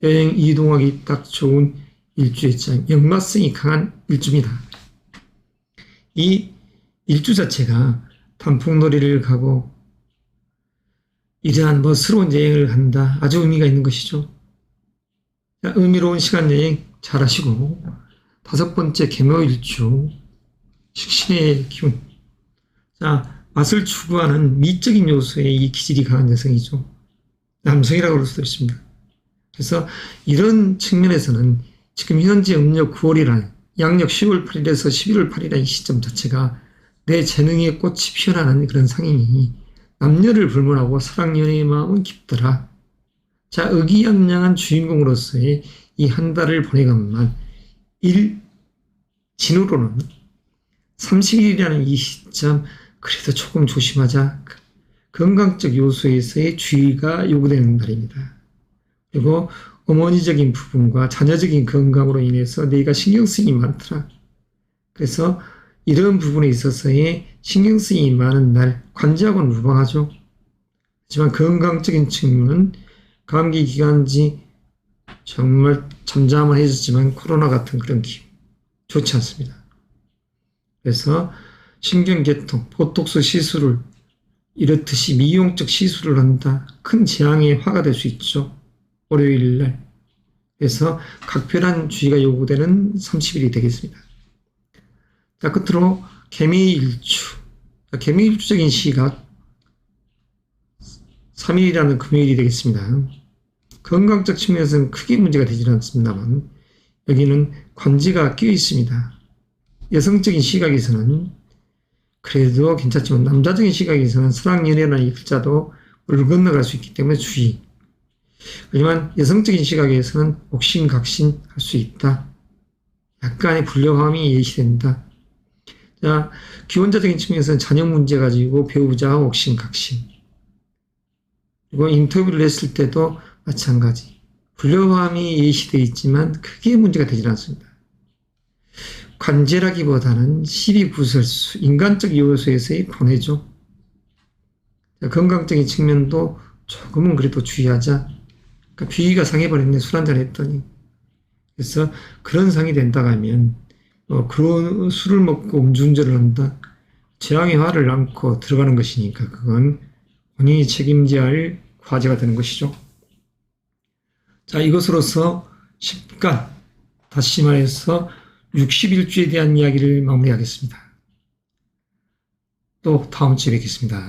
여행 이동하기 딱 좋은 일주 입장, 역마성이 강한 일주입니다. 이 일주 자체가 단풍놀이를 가고 이러한 멋스러운 여행을 한다. 아주 의미가 있는 것이죠. 자, 의미로운 시간 여행 잘 하시고, 다섯 번째 개묘일주, 식신의 기운. 자, 맛을 추구하는 미적인 요소에 이 기질이 강한 여성이죠. 남성이라고 할 수도 있습니다. 그래서 이런 측면에서는 지금 현재 음력 9월이라는 양력 10월 8일에서 11월 8일이라는 이 시점 자체가 내 재능의 꽃이 피어나는 그런 상황이 남녀를 불문하고 사랑 연애의 마음은 깊더라. 자, 의기양양한 주인공으로서의 이 한 달을 보내건만 진으로는 30일이라는 이 시점 그래도 조금 조심하자. 건강적 요소에서의 주의가 요구되는 날입니다. 그리고 어머니적인 부분과 자녀적인 건강으로 인해서 내가 신경 쓰임이 많더라. 그래서 이런 부분에 있어서의 신경 쓰임이 많은 날, 관제하고는 무방하죠. 하지만 건강적인 측면은 감기 기간지 정말 잠잠은 해줬지만 코로나 같은 그런 기분 좋지 않습니다. 그래서 신경계통, 보톡스 시술을 이렇듯이 미용적 시술을 한다. 큰 재앙의 화가 될 수 있죠. 월요일 날. 그래서 각별한 주의가 요구되는 30일이 되겠습니다. 자, 끝으로 개미일주. 개미일주적인 시각 3일이라는 금요일이 되겠습니다. 건강적 측면에서는 크게 문제가 되지는 않습니다만 여기는 관지가 끼어 있습니다. 여성적인 시각에서는 그래도 괜찮지만 남자적인 시각에서는 사랑, 연애라는 이 글자도 물 건너갈 수 있기 때문에 주의. 하지만 여성적인 시각에서는 옥신각신 할 수 있다. 약간의 불려함이 예시된다. 자, 기혼자적인 측면에서는 자녀 문제 가지고 배우자와 옥신각신. 그리고 인터뷰를 했을 때도 마찬가지. 불려함이 예시되어 있지만 크게 문제가 되지 않습니다. 관제라기보다는 시비구설수, 인간적 요소에서의 번외죠. 건강적인 측면도 조금은 그래도 주의하자. 그러니까 비위가 상해버렸네, 술 한잔 했더니. 그래서 그런 상이 된다고 하면 그런 술을 먹고 음주운전을 한다. 재앙의 화를 안고 들어가는 것이니까 그건 본인이 책임져야 할 과제가 되는 것이죠. 자, 이것으로서 10간, 다시 말해서 60일주에 대한 이야기를 마무리하겠습니다. 또 다음 주에 뵙겠습니다.